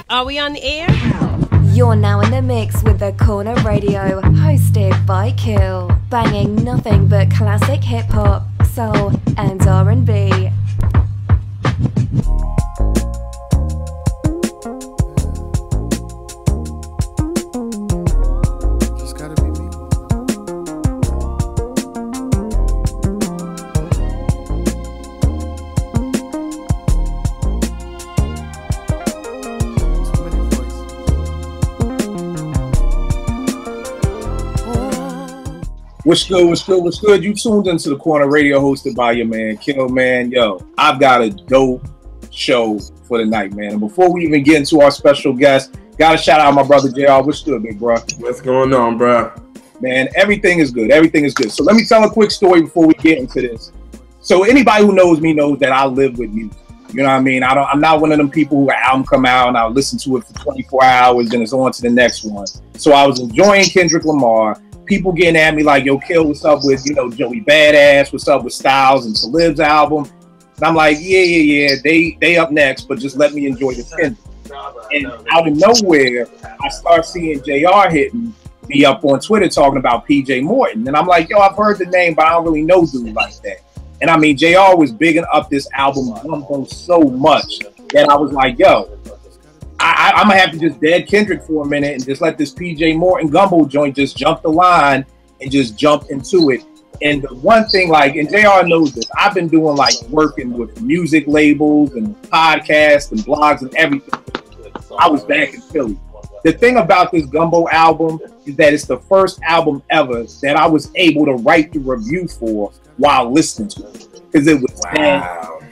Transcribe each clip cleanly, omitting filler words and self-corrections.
Are we on the air? You're now in the mix with The Corner Radio, hosted by Kill, banging nothing but classic hip-hop, soul, and R&B. What's good, what's good, what's good? You tuned into The Corner Radio hosted by your man, Kill, man. Yo, I've got a dope show for the night, man. And before we even get into our special guest, gotta shout out my brother, JR. What's good, big bro? What's going on, bro? Man, everything is good. Everything is good. So let me tell a quick story before we get into this. So anybody who knows me knows that I live with music. You know what I mean? I'm not one of them people who an album come out and I'll listen to it for 24 hours and it's on to the next one. So I was enjoying Kendrick Lamar. People getting at me like, yo, Kill, what's up with, Joey Badass? What's up with Styles and Talib's album? And I'm like, yeah. They up next, but just let me enjoy the Kendrick. And out of nowhere, I start seeing JR hitting me up on Twitter talking about PJ Morton. And I'm like, yo, I've heard the name, but I don't really know dude like that. And I mean, JR was bigging up this album Gumbo so much that I was like, yo, I'm going to have to just dead Kendrick for a minute and just let this PJ Morton Gumbo joint just jump the line and just jump into it. And the one thing, like, and JR knows this, I've been doing like working with music labels and podcasts and blogs and everything. I was back in Philly. The thing about this Gumbo album is that it's the first album ever that I was able to write the review for while listening to it. Because it was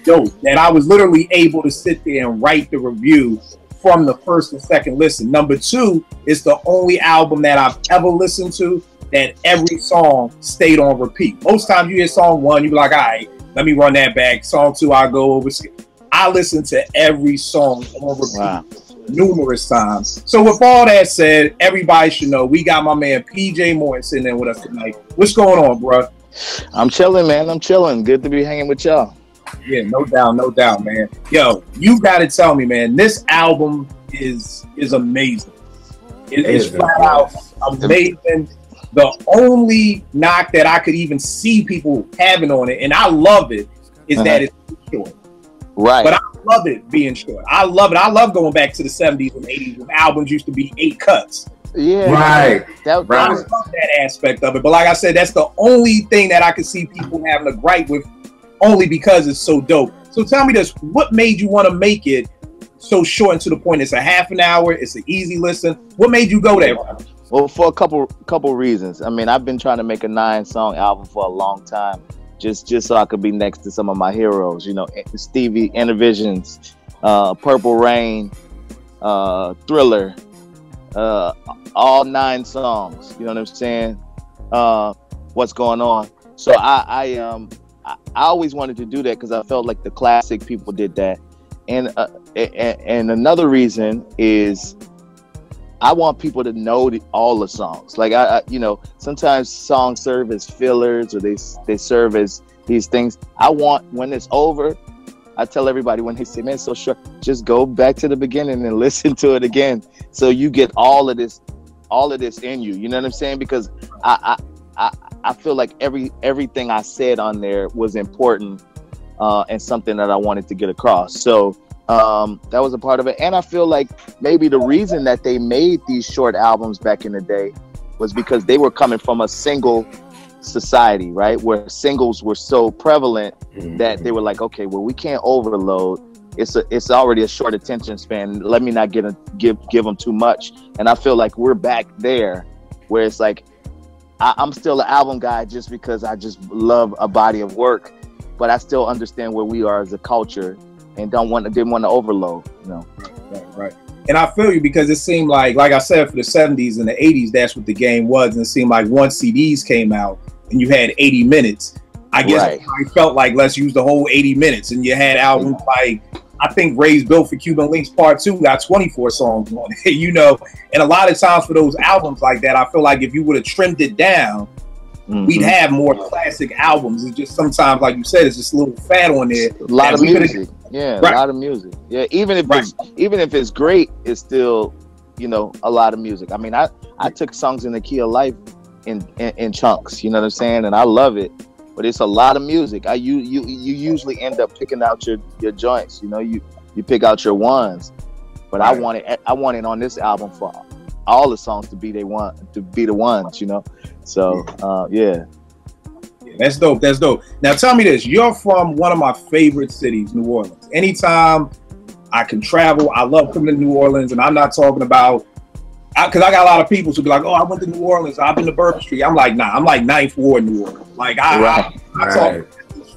dope that I was literally able to sit there and write the review from the first and second listen. Number two, it's the only album that I've ever listened to that every song stayed on repeat. Most times you hear song one, you be like, all right, let me run that back. Song two, I'll go over. I listen to every song on repeat numerous times. So with all that said, everybody should know we got my man PJ Morton sitting there with us tonight. What's going on, bro? I'm chilling, man. I'm chilling. Good to be hanging with y'all. Yeah, no doubt, man. Yo, you got to tell me, man, this album is amazing. It is flat out amazing. The only knock that I could even see people having on it, and I love it, is that it's short. Right. But I love it being short. I love it. I love going back to the 70s and 80s when albums used to be 8 cuts. Yeah. Right. I love that aspect of it. But like I said, that's the only thing that I could see people having a gripe with, only because it's so dope. So tell me this, what made you want to make it so short and to the point? It's a half an hour, it's an easy listen. What made you go there? Well, for a couple reasons. I mean, I've been trying to make a 9-song album for a long time, just so I could be next to some of my heroes, Stevie, Intervisions, Purple Rain, Thriller, all 9 songs, you know what I'm saying? What's going on? So I always wanted to do that because I felt like the classic people did that. And another reason is I want people to know all the songs. Like I sometimes songs serve as fillers or they serve as these things. I want, when it's over, I tell everybody when they say, man, it's so short, just go back to the beginning and listen to it again. So you get all of this in you. You know what I'm saying? Because I feel like everything I said on there was important and something that I wanted to get across. So that was a part of it. And I feel like maybe the reason that they made these short albums back in the day was because they were coming from a single society, right? Where singles were so prevalent that they were like, okay, well, we can't overload. It's already a short attention span. Let me not give them too much. And I feel like we're back there where it's like, I'm still an album guy just because I just love a body of work, but I still understand where we are as a culture and didn't want to overload, Right. And I feel you, because it seemed like I said, for the 70s and the 80s, that's what the game was. And it seemed like once CDs came out and you had 80 minutes, I guess I felt like let's use the whole 80 minutes. And you had albums like, I think Ray's Built for Cuban Links Part 2 got 24 songs on it, And a lot of times for those albums like that, I feel like if you would have trimmed it down, we'd have more classic albums. It's just sometimes, like you said, it's just a little fat on there. A lot of music. Yeah, right. A lot of music. Yeah, even if it's great, it's still, you know, a lot of music. I mean, I took songs in the key of life in chunks, you know what I'm saying? And I love it. But it's a lot of music. You usually end up picking out your joints, you know, you pick out your ones. But right. I wanted on this album for all the songs to be the ones, you know. So yeah. That's dope. That's dope. Now tell me this: you're from one of my favorite cities, New Orleans. Anytime I can travel, I love coming to New Orleans, and I'm not talking about because I got a lot of people who be like, "Oh, I went to New Orleans. I've been to Bourbon Street." I'm like, nah, I'm like Ninth Ward, New Orleans. Like I talk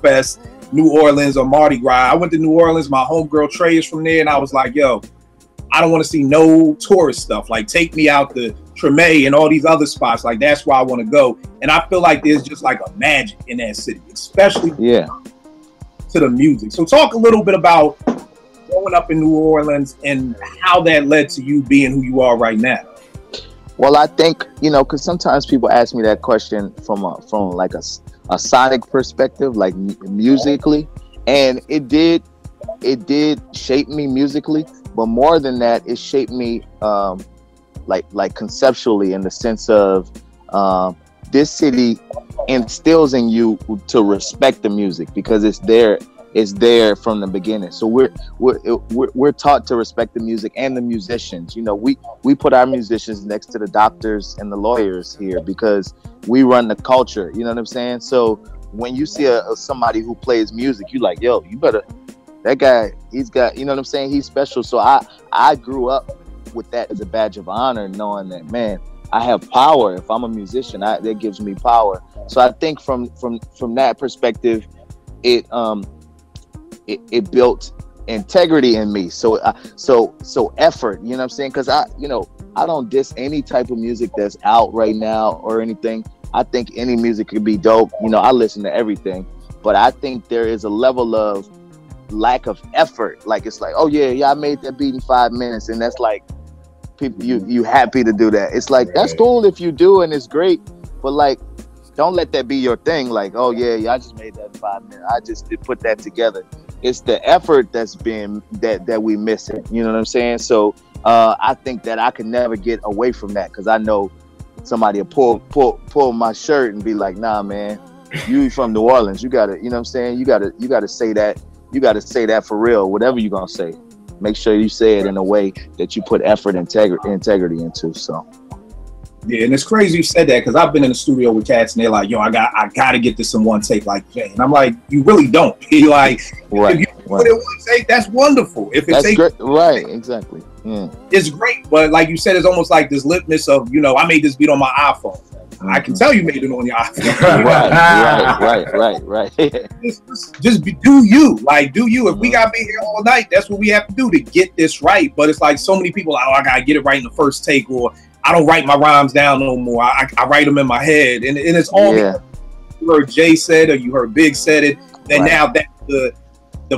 Fest, New Orleans or Mardi Gras. I went to New Orleans. My homegirl Trey is from there, and I was like, "Yo, I don't want to see no tourist stuff. Like, take me out to Treme and all these other spots. Like, that's where I want to go." And I feel like there's just like a magic in that city, especially to the music. So talk a little bit about growing up in New Orleans and how that led to you being who you are right now. Well, I think, you know, because sometimes people ask me that question from like a sonic perspective, like musically, and it did shape me musically. But more than that, it shaped me like conceptually, in the sense of this city instills in you to respect the music because it's there from the beginning. So we're taught to respect the music and the musicians. You know, we put our musicians next to the doctors and the lawyers here because we run the culture. You know what I'm saying? So when you see somebody who plays music, you like, yo, you better. That guy, he's got, you know what I'm saying? He's special. So I grew up with that as a badge of honor, knowing that, man, I have power. If I'm a musician, that gives me power. So I think from that perspective, it built integrity in me. So effort, you know what I'm saying? Because I don't diss any type of music that's out right now or anything. I think any music could be dope. You know, I listen to everything, but I think there is a level of lack of effort. Like, it's like, oh yeah, I made that beat in 5 minutes, and that's like, people, you happy to do that. It's like, that's cool if you do, and it's great, but like, don't let that be your thing. Like, oh yeah, I just made that in 5 minutes. I just did put that together. It's the effort that's been that we miss it. You know what I'm saying? So I think that I can never get away from that, because I know somebody will pull my shirt and be like, nah, man, you from New Orleans, you gotta, you know what I'm saying? You gotta say that. You got to say that for real. Whatever you're going to say, make sure you say it in a way that you put effort and integrity into. So, yeah, and it's crazy you said that, because I've been in the studio with cats and they're like, yo, I got to get this in one take like Jay. And I'm like, you really don't. You're like, if you put it in one take, that's wonderful. If it's great, right, exactly. It's great. But like you said, it's almost like this litmus of, you know, I made this beat on my iPhone. I can tell you made it on your iPhone. right. Just do you. Like, do you. If we got to be here all night, that's what we have to do to get this right. But it's like so many people, I got to get it right in the first take, or I don't write my rhymes down no more. I write them in my head. And it's all because you heard Jay said, or you heard Big said it. And now that's the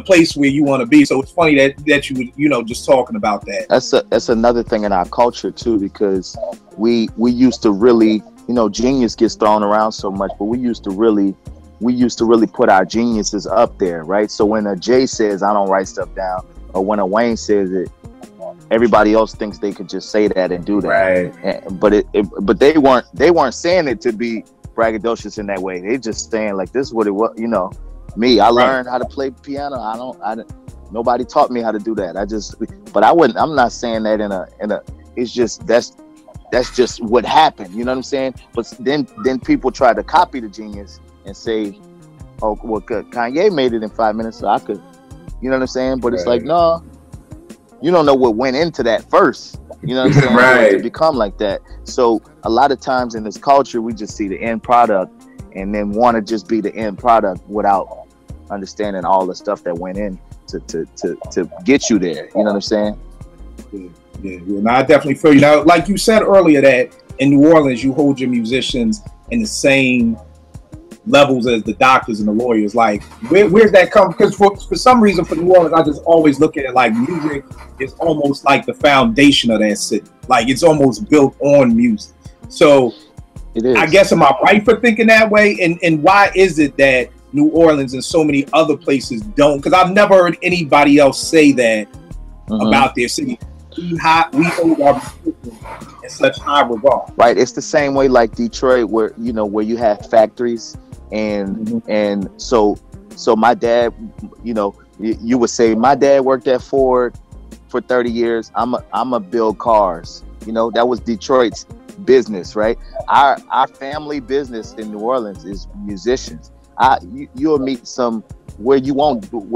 place where you want to be. So it's funny that you would, you know, just talking about that. That's another thing in our culture too, because we used to really, you know, genius gets thrown around so much, but we used to really put our geniuses up there, right? So when a Jay says, I don't write stuff down, or when a Wayne says it, everybody else thinks they could just say that and do that. Right. But they weren't saying it to be braggadocious in that way. They just saying, like, this is what it was, you know. Me, I learned how to play piano. Nobody taught me how to do that. I'm not saying that in a it's just that's just what happened, you know what I'm saying? But then people try to copy the genius and say, oh, well, Kanye made it in 5 minutes, so I could, you know what I'm saying? But it's like, no, you don't know what went into that first, you know what I'm saying? Right. To become like that. So a lot of times in this culture, we just see the end product and then want to just be the end product without understanding all the stuff that went in to get you there, you know what I'm saying? Yeah. No, I definitely feel you. Now, like you said earlier, that in New Orleans, you hold your musicians in the same levels as the doctors and the lawyers. Like, where's that come? Because for some reason, for New Orleans, I just always look at it like music is almost like the foundation of that city. Like, it's almost built on music. So It is. I guess, am I right for thinking that way? And why is it that New Orleans and so many other places don't? Because I've never heard anybody else say that about their city. We hold our musicians in such high regard. Right. It's the same way like Detroit, where you have factories, and so my dad, you would say my dad worked at Ford for 30 years. I'm a build cars. That was Detroit's business, right? Our family business in New Orleans is musicians. You'll meet some where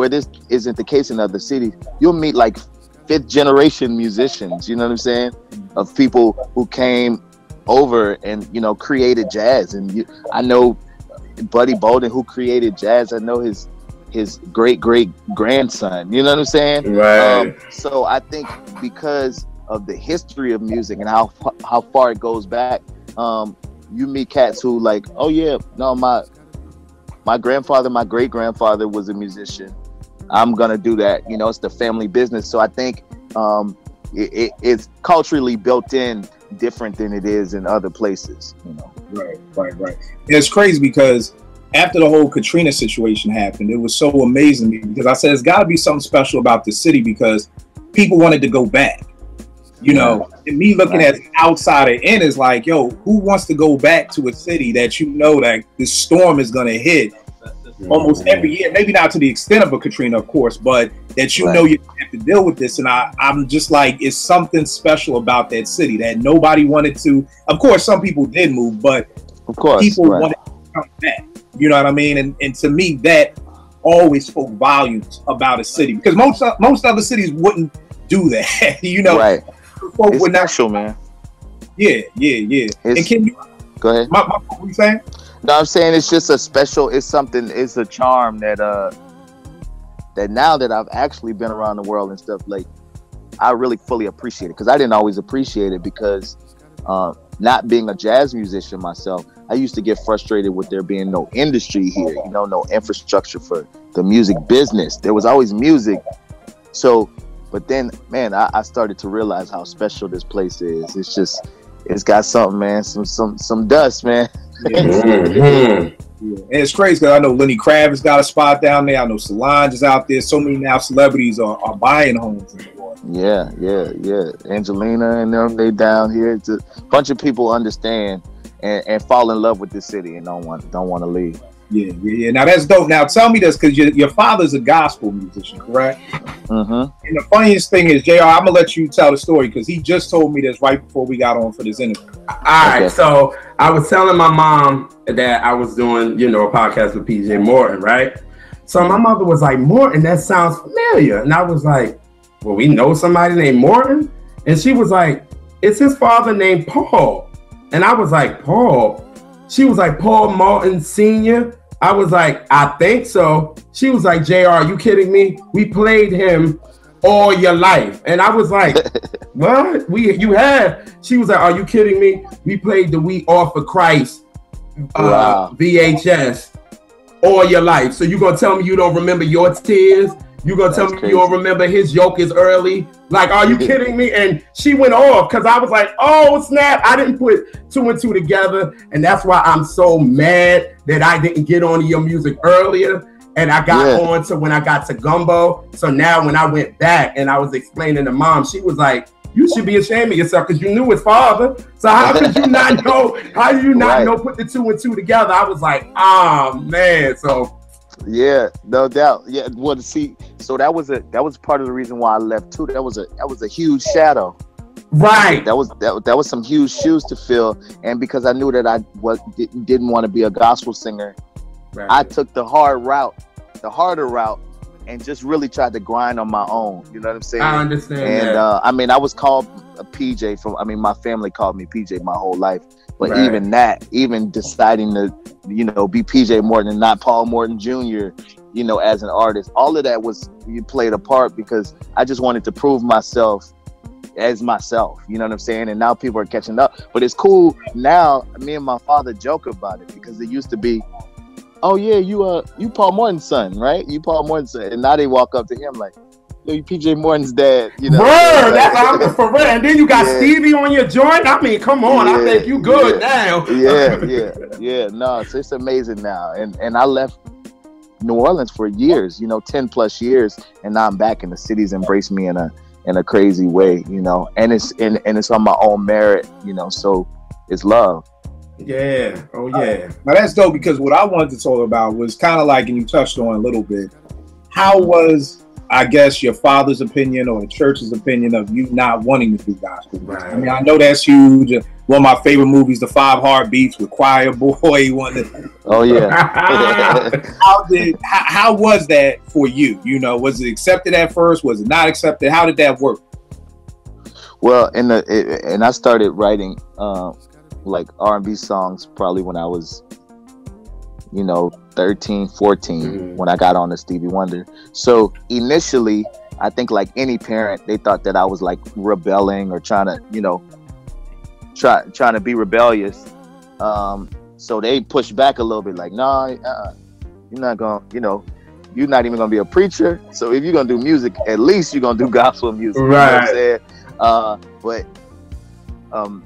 this isn't the case in other cities. You'll meet like 5th generation musicians, you know what I'm saying? Of people who came over and, created jazz. And I know Buddy Bolden, who created jazz. I know his great grandson, you know what I'm saying? Right. So I think because of the history of music and how far it goes back, you meet cats who like, oh yeah, no, my grandfather, my great grandfather was a musician. I'm gonna do that. It's the family business. So I think it's culturally built in different than it is in other places. Right. And it's crazy because after the whole Katrina situation happened, it was so amazing to me because I said there's got to be something special about the city because people wanted to go back. And me looking at the outsider in is like, yo, who wants to go back to a city that that this storm is gonna hit almost every year? Maybe not to the extent of a Katrina, of course, but that you have to deal with this. And I'm just like, it's something special about that city that nobody wanted to. Of course, some people did move, but of course, people wanted to come back. You know what I mean? And to me, that always spoke volumes about a city because most other cities wouldn't do that. Right. It's special, man. Yeah. And can you go ahead? What were you saying? No, I'm saying it's just a special. It's something. It's a charm that now that I've actually been around the world and stuff, like I really fully appreciate it because I didn't always appreciate it because not being a jazz musician myself, I used to get frustrated with there being no industry here. No infrastructure for the music business. There was always music, so. But then, man, I started to realize how special this place is. It's got something, man. Some dust, man. And it's crazy because I know Lenny Kravitz got a spot down there. I know Solange is out there. So many now celebrities are buying homes in New Orleans. Yeah. Angelina and them, they down here. It's a bunch of people understand and fall in love with this city and don't want to leave. Yeah. Now that's dope. Now tell me this, because your father's a gospel musician, correct? And the funniest thing is, JR, I'm gonna let you tell the story because he just told me this right before we got on for this interview. All right, so I was telling my mom that I was doing, a podcast with PJ Morton, right? So my mother was like, Morton, that sounds familiar. And I was like, well, we know somebody named Morton? And she was like, it's his father named Paul. And I was like, Paul? She was like, Paul Morton Sr.? I was like, I think so. She was like, JR, are you kidding me? We played him all your life. And I was like, what? You have? She was like, are you kidding me? We played the We Offer Christ VHS all your life. So you gonna tell me you don't remember your tears? You gonna tell me you don't remember his yoke is early? Like, are you kidding me? And she went off because I was like, oh snap, I didn't put 2 and 2 together. And that's why I'm so mad that I didn't get onto your music earlier. And I got on to when I got to Gumbo. So now when I went back and I was explaining to mom, she was like, you should be ashamed of yourself because you knew his father. So how could you not know? How do you not know, put the 2 and 2 together? I was like, oh man. So yeah, no doubt. Yeah, well, see, so that was part of the reason why I left too. That was a huge shadow. Right. That was some huge shoes to fill, and because I knew that I didn't want to be a gospel singer, I took the harder route, and just really tried to grind on my own. You know what I'm saying? I understand. And I was called a PJ my family called me PJ my whole life. But even deciding to, be PJ Morton and not Paul Morton Jr., as an artist, all of that you played a part because I just wanted to prove myself as myself. You know what I'm saying? And now people are catching up. But it's cool now. Me and my father joke about it because it used to be, oh yeah, you Paul Morton's son, right? You Paul Morton's son. And now they walk up to him like, PJ Morton's dad. You know, Word, that's how I'm for real. And then you got Stevie on your joint. I mean, come on, I think you good now. Yeah. No, so it's amazing now. And I left New Orleans for years, 10 plus years, and now I'm back, and the city's embraced me in a crazy way, and it's on my own merit, so it's love. Yeah. Oh yeah. Now that's dope, because what I wanted to talk about was kind of like, and you touched on a little bit, how was, I guess, your father's opinion or the church's opinion of you not wanting to do gospel? Right. I mean, I know that's huge. One of my favorite movies, The Five Heartbeats with Choir Boy. Oh yeah. How was that for you? Was it accepted at first? Was it not accepted? How did that work? Well, and I started writing like R&B songs probably when I was 13, 14, when I got on to Stevie Wonder. So initially, I think like any parent, they thought that I was like rebelling or trying to be rebellious. So they pushed back a little bit, like, no, you're not gonna, you're not even gonna be a preacher. So if you're gonna do music, at least you're gonna do gospel music. Right. You know what I'm saying? But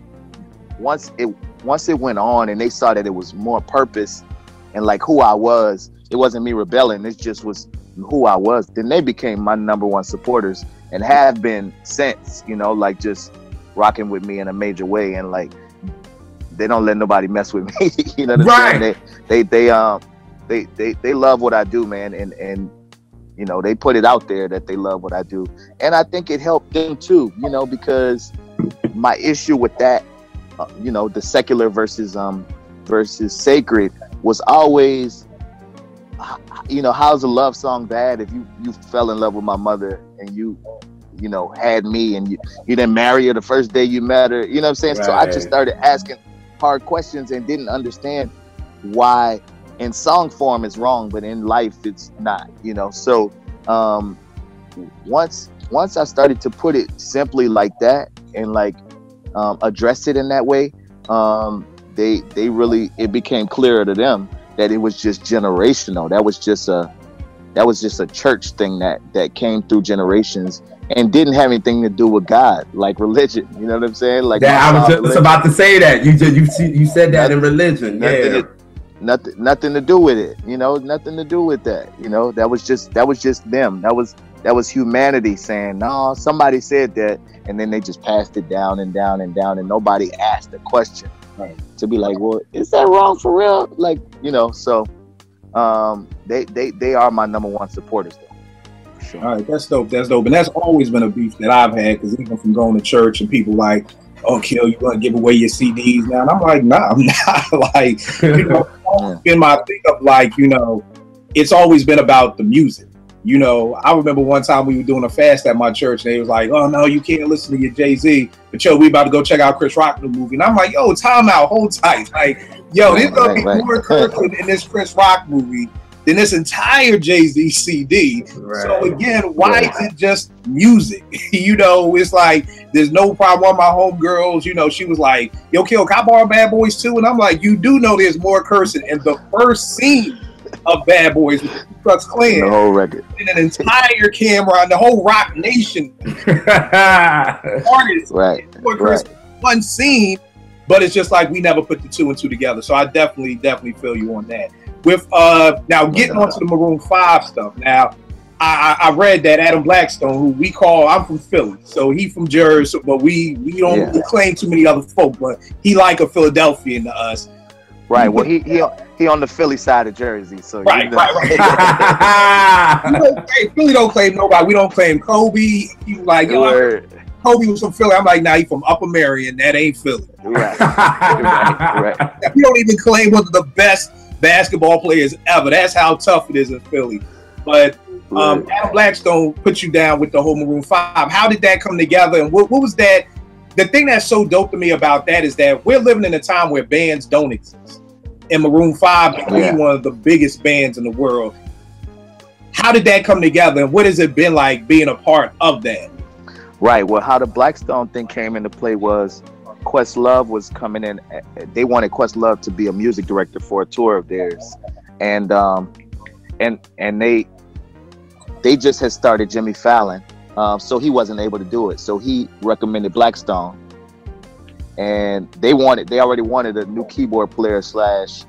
once it went on and they saw that it was more purpose and like who I was, it wasn't me rebelling, it just was who I was, then they became my number one supporters and have been since, like just rocking with me in a major way, and like they don't let nobody mess with me. You know what I'm saying? They love what I do, man, and they put it out there that they love what I do, and I think it helped them too, because my issue with that, the secular versus sacred was always, how's a love song bad if you fell in love with my mother and you had me and you didn't marry her the first day you met her, you know what I'm saying? Right. So I just started asking hard questions and didn't understand why in song form it's wrong, but in life it's not, so once I started to put it simply like that and like address it in that way, they really, it became clearer to them that it was just generational. That was just a church thing that came through generations and didn't have anything to do with God, like religion. You know what I'm saying? Like I was just about to say that. You said that in religion. Nothing to do with it. Nothing to do with that. That was just them. That was humanity saying, no, somebody said that, and then they just passed it down and down and down, and nobody asked a question. Right. To be like, well, is that wrong for real? Like, so they are my number one supporters though. Sure. All right, that's dope. And that's always been a beef that I've had, because even from going to church and people like, oh, Kill, you want to give away your CDs now? And I'm like, nah, I'm not. Like, it's been my thing of like, it's always been about the music. I remember one time we were doing a fast at my church, and they was like, oh, no, you can't listen to your Jay-Z. But, we about to go check out Chris Rock new movie. And I'm like, yo, time out, hold tight. Like, there's going to be more cursing in this Chris Rock movie than this entire Jay-Z CD. Right. So, again, why is it just music? It's like, there's no problem. One of my homegirls, she was like, yo, Kill, can I borrow Bad Boys 2? And I'm like, you do know there's more cursing in the first scene of Bad Boys with the Klux Klan. The whole record. And an entire camera and the whole Rock Nation artists. Right. One scene, but it's just like we never put the two and two together. So I definitely feel you on that. With now getting onto the Maroon 5 stuff. Now I read that Adam Blackstone, who we call, I'm from Philly, so he from Jersey, but we don't claim too many other folk, but he like a Philadelphian to us. Right. Well, he on the Philly side of Jersey, so right. Philly don't claim nobody. We don't claim Kobe. He was like, Kobe was from Philly. I'm like, nah, he from Upper Marion. That ain't Philly. Right. We don't even claim one of the best basketball players ever. That's how tough it is in Philly. But Adam Blackstone put you down with the whole Maroon 5. How did that come together? And what was that? The thing that's so dope to me about that is that we're living in a time where bands don't exist. And Maroon 5 became one of the biggest bands in the world. How did that come together? And what has it been like being a part of that? Right. Well, how the Blackstone thing came into play was Questlove was coming in. They wanted Questlove to be a music director for a tour of theirs. And they just had started Jimmy Fallon. So he wasn't able to do it. So he recommended Blackstone, and they already wanted a new keyboard player slash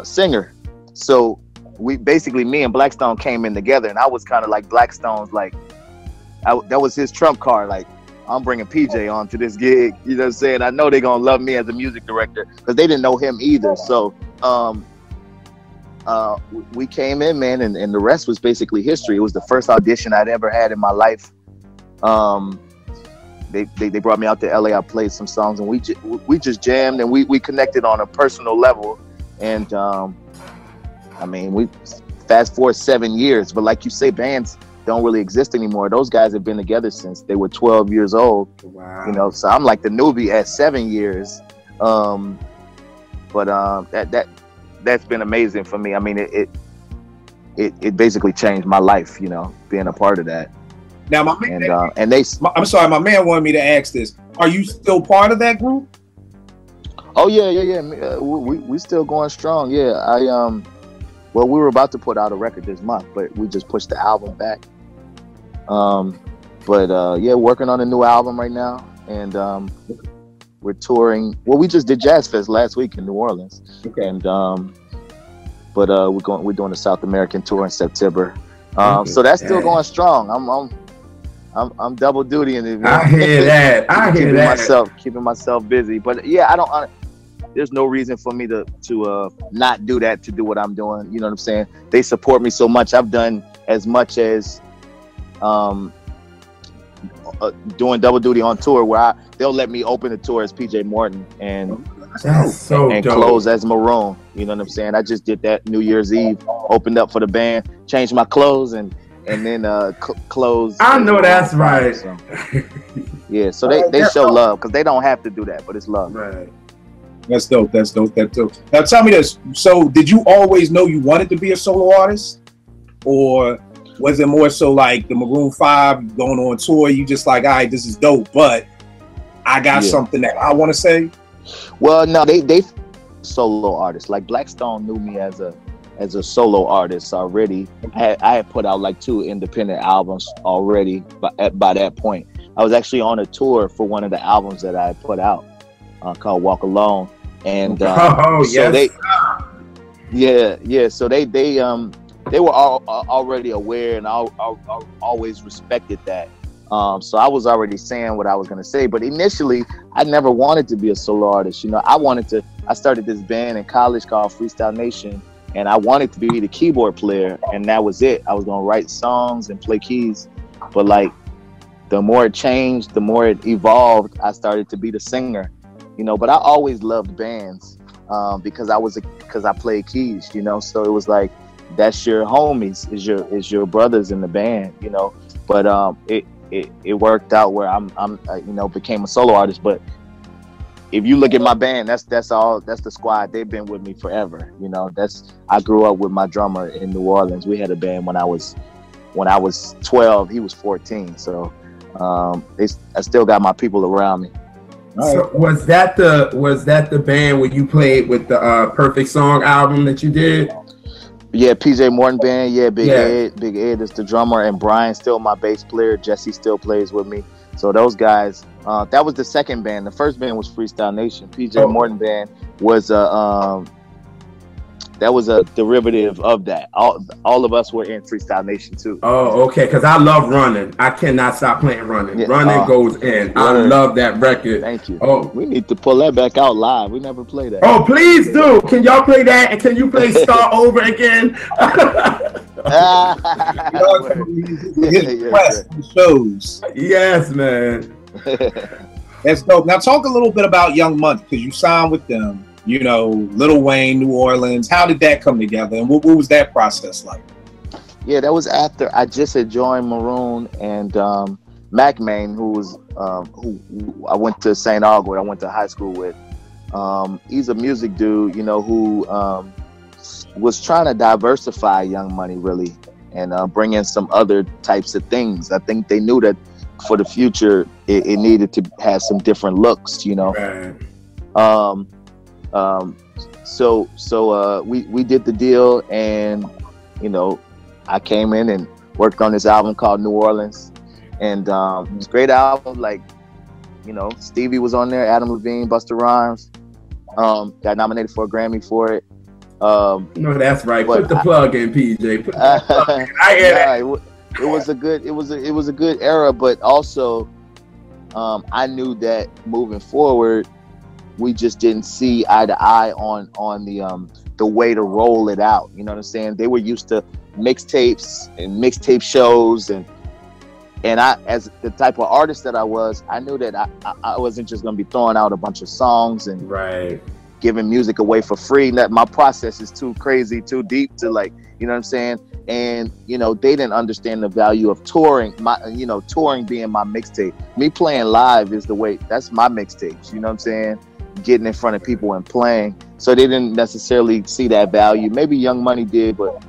singer. So me and Blackstone came in together, and I was kind of like Blackstone's that was his trump card. Like, I'm bringing PJ on to this gig. You know what I'm saying? I know they're gonna love me as a music director, because they didn't know him either. So we came in, man, and the rest was basically history. It was the first audition I'd ever had in my life. They brought me out to LA. I played some songs, and we just jammed, and we connected on a personal level. And I mean, we fast forward 7 years, but like you say, bands don't really exist anymore. Those guys have been together since they were 12 years old. Wow. You know, so I'm like the newbie at 7 years. That's been amazing for me. I mean, it basically changed my life, you know, being a part of that. Now, my man wanted me to ask this. Are you still part of that group? Oh yeah. We still going strong. Yeah, well, we were about to put out a record this month, but we just pushed the album back. Yeah, working on a new album right now, and we're touring. Well, we just did Jazz Fest last week in New Orleans. Okay. And we're doing a South American tour in September. So that's still going strong. I'm double duty in it. I hear that. Keeping myself busy. But yeah, there's no reason for me to not do that, to do what I'm doing. You know what I'm saying? They support me so much. I've done as much as doing double duty on tour, where they'll let me open the tour as PJ Morton and close as Maroon. You know what I'm saying? I just did that New Year's Eve, opened up for the band, changed my clothes, and then close. I know that's right. So, yeah, so they show love, because they don't have to do that, but it's love. Right. That's dope. Now tell me this. So did you always know you wanted to be a solo artist? Or was it more so like the Maroon 5 going on tour, you just like, all right, this is dope, but I got something that I want to say? Well, no, they solo artists. Like Blackstone knew me as a solo artist already. I had put out like 2 independent albums already by that point. I was actually on a tour for one of the albums that I had put out called Walk Alone. And so they were already aware, and I always respected that. So I was already saying what I was going to say, but initially I never wanted to be a solo artist. You know, I started this band in college called Freestyle Nation, and I wanted to be the keyboard player, and that was it. I was going to write songs and play keys, but like the more it changed, the more it evolved, I started to be the singer, you know. But I always loved bands because I played keys, you know. So it was like, that's your homies, is your brothers in the band, you know. But it worked out where I'm you know, became a solo artist. But if you look at my band, that's the squad. They've been with me forever, you know. I grew up with my drummer in New Orleans. We had a band when I was 12, he was 14. So I still got my people around me. So was that the band where you played with the Perfect Song album that you did? Yeah, PJ Morton band. Yeah, Big Ed is the drummer, and Brian's still my bass player. Jesse still plays with me. So those guys, that was the second band. The first band was Freestyle Nation. PJ Morton band was that was a derivative of that. All of us were in Freestyle Nation too. Oh, okay. Because I love Running. I cannot stop playing Running. Yeah. Running goes in. I love that record. Thank you. Oh, we need to pull that back out live. We never play that. Oh, please do. Can y'all play that? And can you play Start Over again? Shows. Yes, man. That's dope. Now talk a little bit about Young Money, because you signed with them. You know, Lil Wayne, New Orleans. How did that come together, and what was that process like? Yeah, that was after I just had joined Maroon, and Mac Main, who I went to St. Augustine, I went to high school with. He's a music dude, you know, who was trying to diversify Young Money really, and bring in some other types of things. I think they knew that for the future, it needed to have some different looks, you know. Right. So we did the deal, and you know, I came in and worked on this album called New Orleans, and it was a great album. Like, you know, Stevie was on there, Adam Levine, Busta Rhymes, got nominated for a Grammy for it. No, that's right. Put the plug in, PJ. Put the plug in. I hear that. It was a good era, but also I knew that moving forward, we just didn't see eye to eye on the way to roll it out. You know what I'm saying? They were used to mixtapes and mixtape shows, and I, as the type of artist that I was, I knew that I wasn't just gonna be throwing out a bunch of songs and giving music away for free. That my process is too crazy, too deep to, like, you know what I'm saying? And, you know, they didn't understand the value of touring. Touring being my mixtape. Me playing live is the way, that's my mixtapes, you know what I'm saying? Getting in front of people and playing. So they didn't necessarily see that value. Maybe Young Money did, but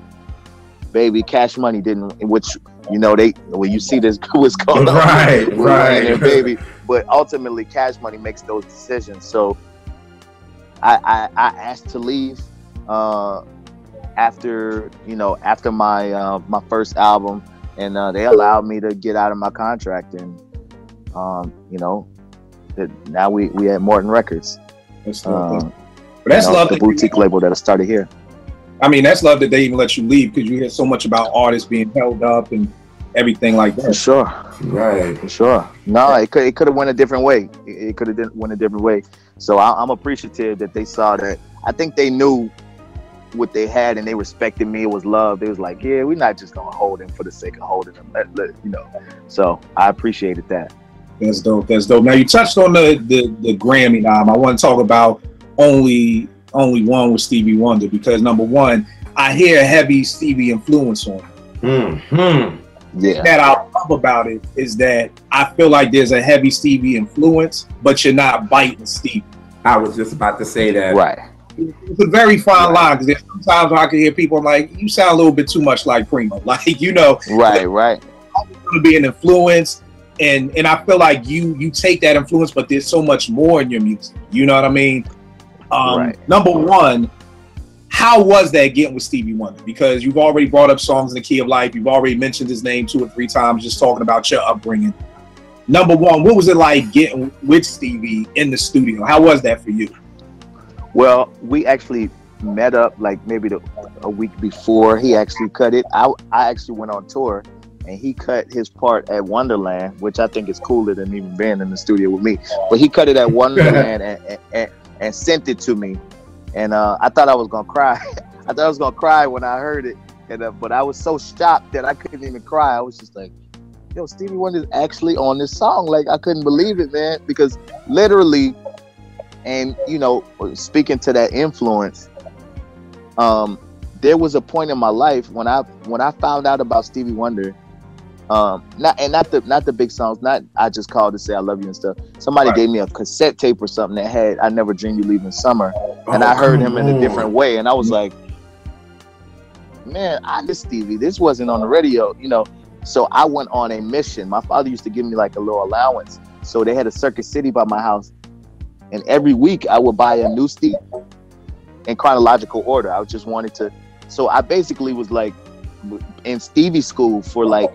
baby, Cash Money didn't, which, you know, when you see this, what's going on. Right. Baby. But ultimately, Cash Money makes those decisions. So I asked to leave after my my first album, and they allowed me to get out of my contract, and now we had Morton Records. That's love. But that's love. The boutique label that I started here. I mean, that's love that they even let you leave, because you hear so much about artists being held up and everything like that. For sure. Right. For sure. No, it could have went a different way. It could have went a different way. So I'm appreciative that they saw that. I think they knew what they had, and they respected me. It was love. They was like, yeah, we're not just gonna hold him for the sake of holding him. So I appreciated that. That's dope. That's dope. Now, you touched on the Grammy nom. I want to talk about only one with Stevie Wonder, because number one, I hear a heavy Stevie influence on it. Mm-hmm. Yeah. That I love about it is that I feel like there's a heavy Stevie influence, but you're not biting Stevie. I was just about to say that. Right. It's a very fine line, because there's sometimes I can hear people like, you sound a little bit too much like Primo. Like, you know. Right. It's going to be an influence. And I feel like you take that influence, but there's so much more in your music. You know what I mean? Number one, how was that getting with Stevie Wonder? Because you've already brought up Songs in the Key of Life. You've already mentioned his name 2 or 3 times, just talking about your upbringing. Number one, what was it like getting with Stevie in the studio? How was that for you? Well, we actually met up like maybe a week before he actually cut it. I actually went on tour, and he cut his part at Wonderland, which I think is cooler than even being in the studio with me. But he cut it at Wonderland and sent it to me. And I thought I was going to cry. I thought I was going to cry when I heard it. But I was so shocked that I couldn't even cry. I was just like, yo, Stevie Wonder is actually on this song. Like, I couldn't believe it, man. Because literally, and, you know, speaking to that influence, there was a point in my life when I found out about Stevie Wonder, not the big songs, not I Just Called to Say I Love You and stuff. Somebody gave me a cassette tape or something that had I Never Dreamed You Leaving Summer, and I heard him in a different way, and I was like, man, this Stevie, this wasn't on the radio, you know. So I went on a mission. My father used to give me like a little allowance, so they had a Circuit City by my house, and every week I would buy a new Stevie in chronological order. I just wanted to, so I basically was like in Stevie school for like,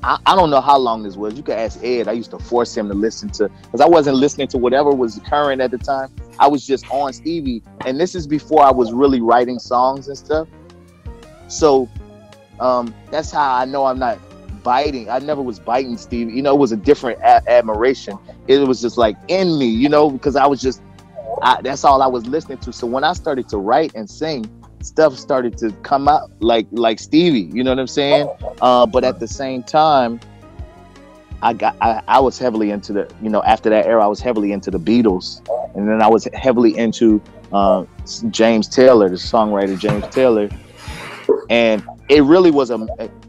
I don't know how long this was. You could ask Ed. I used to force him to listen to, because I wasn't listening to whatever was current at the time. I was just on Stevie. And this is before I was really writing songs and stuff. So that's how I know I'm not biting. I never was biting Stevie. You know, it was a different admiration. It was just like in me, you know, because I was just, that's all I was listening to. So when I started to write and sing, stuff started to come out like Stevie, you know what I'm saying? But at the same time, I was heavily into the, you know, after that era, I was heavily into the Beatles, and then I was heavily into James Taylor, the songwriter James Taylor, and it really was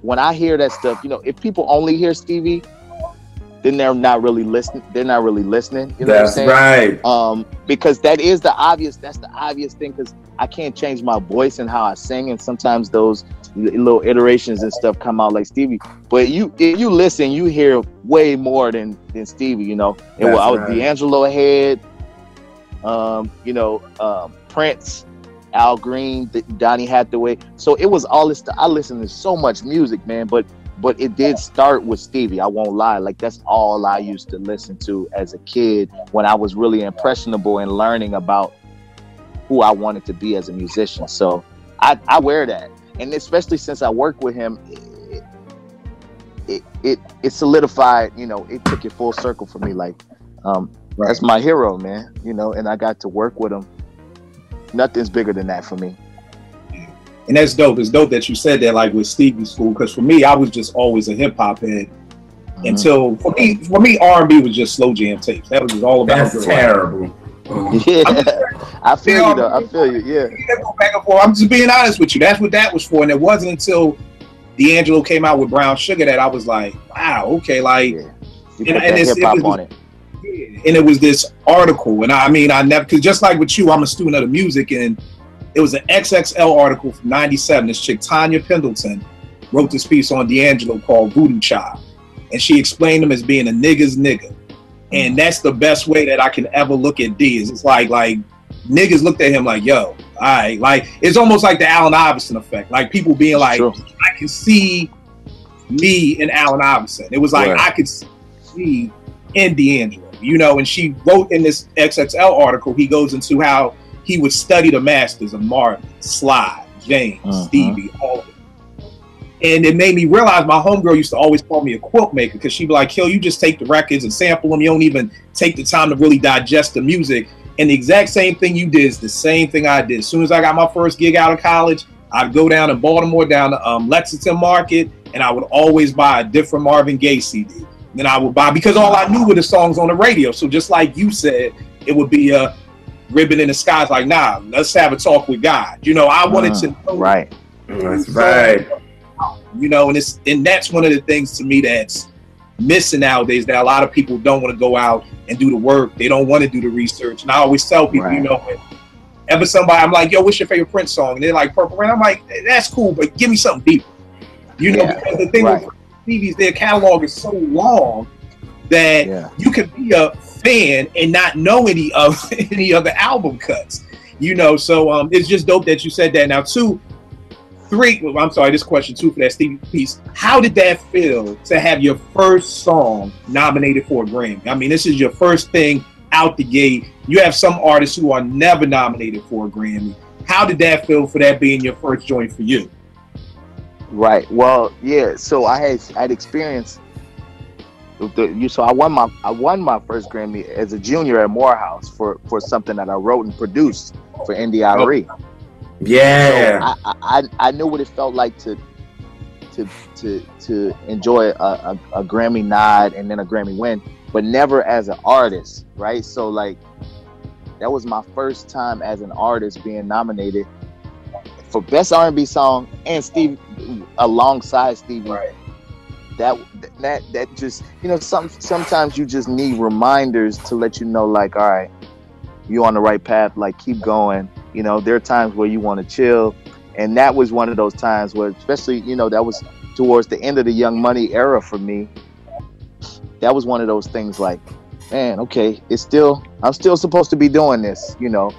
when I hear that stuff, you know, if people only hear Stevie, then they're not really listening. They're not really listening. You know That's what I'm saying? right. Because that's the obvious thing, because I can't change my voice and how I sing, and sometimes those little iterations and stuff come out like Stevie. But if you listen, you hear way more than Stevie, you know. And I was D'Angelo head, you know, Prince, Al Green, Donny Hathaway. So it was all this. I listened to so much music, man. But it did start with Stevie. I won't lie. Like, that's all I used to listen to as a kid when I was really impressionable and learning about who I wanted to be as a musician. So I wear that, and especially since I work with him, it solidified. You know, it took it full circle for me. Like, that's my hero, man. You know, and I got to work with him. Nothing's bigger than that for me. And that's dope. It's dope that you said that, like with Stevie's school, because for me, I was just always a hip hop head until for me, R&B was just slow jam tapes. That was just all about. That's terrible. Yeah, I feel you though. I feel you. Yeah. Go back and forth. I'm just being honest with you. That's what that was for, and it wasn't until D'Angelo came out with Brown Sugar that I was like, wow, okay, like, and hip hop on it. And it was this article, and I mean, I never, because just like with you, I'm a student of the music, and it was an XXL article from '97. This chick, Tanya Pendleton, wrote this piece on D'Angelo called Voodoo Child, and she explained him as being a nigga's nigga. And that's the best way that I can ever look at D. Is it's like niggas looked at him like, yo, all right, like it's almost like the Allen Iverson effect. Like people being like, I can see me in Allen Iverson. It was like I could see in D'Angelo, you know. And she wrote in this XXL article, he goes into how he would study the masters of Martin, Sly, James, Stevie, all of them. And it made me realize my homegirl used to always call me a quilt maker, because she'd be like, "Kill, you just take the records and sample them. You don't even take the time to really digest the music." And the exact same thing you did is the same thing I did. As soon as I got my first gig out of college, I'd go down in Baltimore, down to Lexington Market, and I would always buy a different Marvin Gaye CD. Then I would buy, because all I knew were the songs on the radio. So just like you said, it would be a Ribbon in the Sky's like, nah, let's have a talk with God. You know, I wanted to know. Right. That's right. You know, and that's one of the things to me that's missing nowadays, that a lot of people don't want to go out and do the work. They don't want to do the research. And I always tell people, you know, whenever somebody, I'm like, yo, what's your favorite Prince song? And they're like, Purple Rain. I'm like, that's cool, but give me something deeper. You know, because the thing with Stevie's, their catalog is so long that you can be a fan and not know any of the album cuts. You know, so it's just dope that you said that. Now, this question too for that Stevie piece. How did that feel to have your first song nominated for a Grammy? I mean, this is your first thing out the gate. You have some artists who are never nominated for a Grammy. How did that feel for that being your first joint for you? Right. Well, yeah. So I had experience. So I won my first Grammy as a junior at Morehouse for something that I wrote and produced for NDRE. Yeah. So I knew what it felt like to enjoy a Grammy nod and then a Grammy win, but never as an artist, right? So like that was my first time as an artist being nominated for Best R&B Song and Steve alongside Stevie. Right. That just, you know, sometimes you just need reminders to let you know, like, all right, you're on the right path, like keep going. You know, there are times where you want to chill, and that was one of those times where, especially, you know, that was towards the end of the Young Money era for me. That was one of those things like, man, okay, I'm still supposed to be doing this, you know.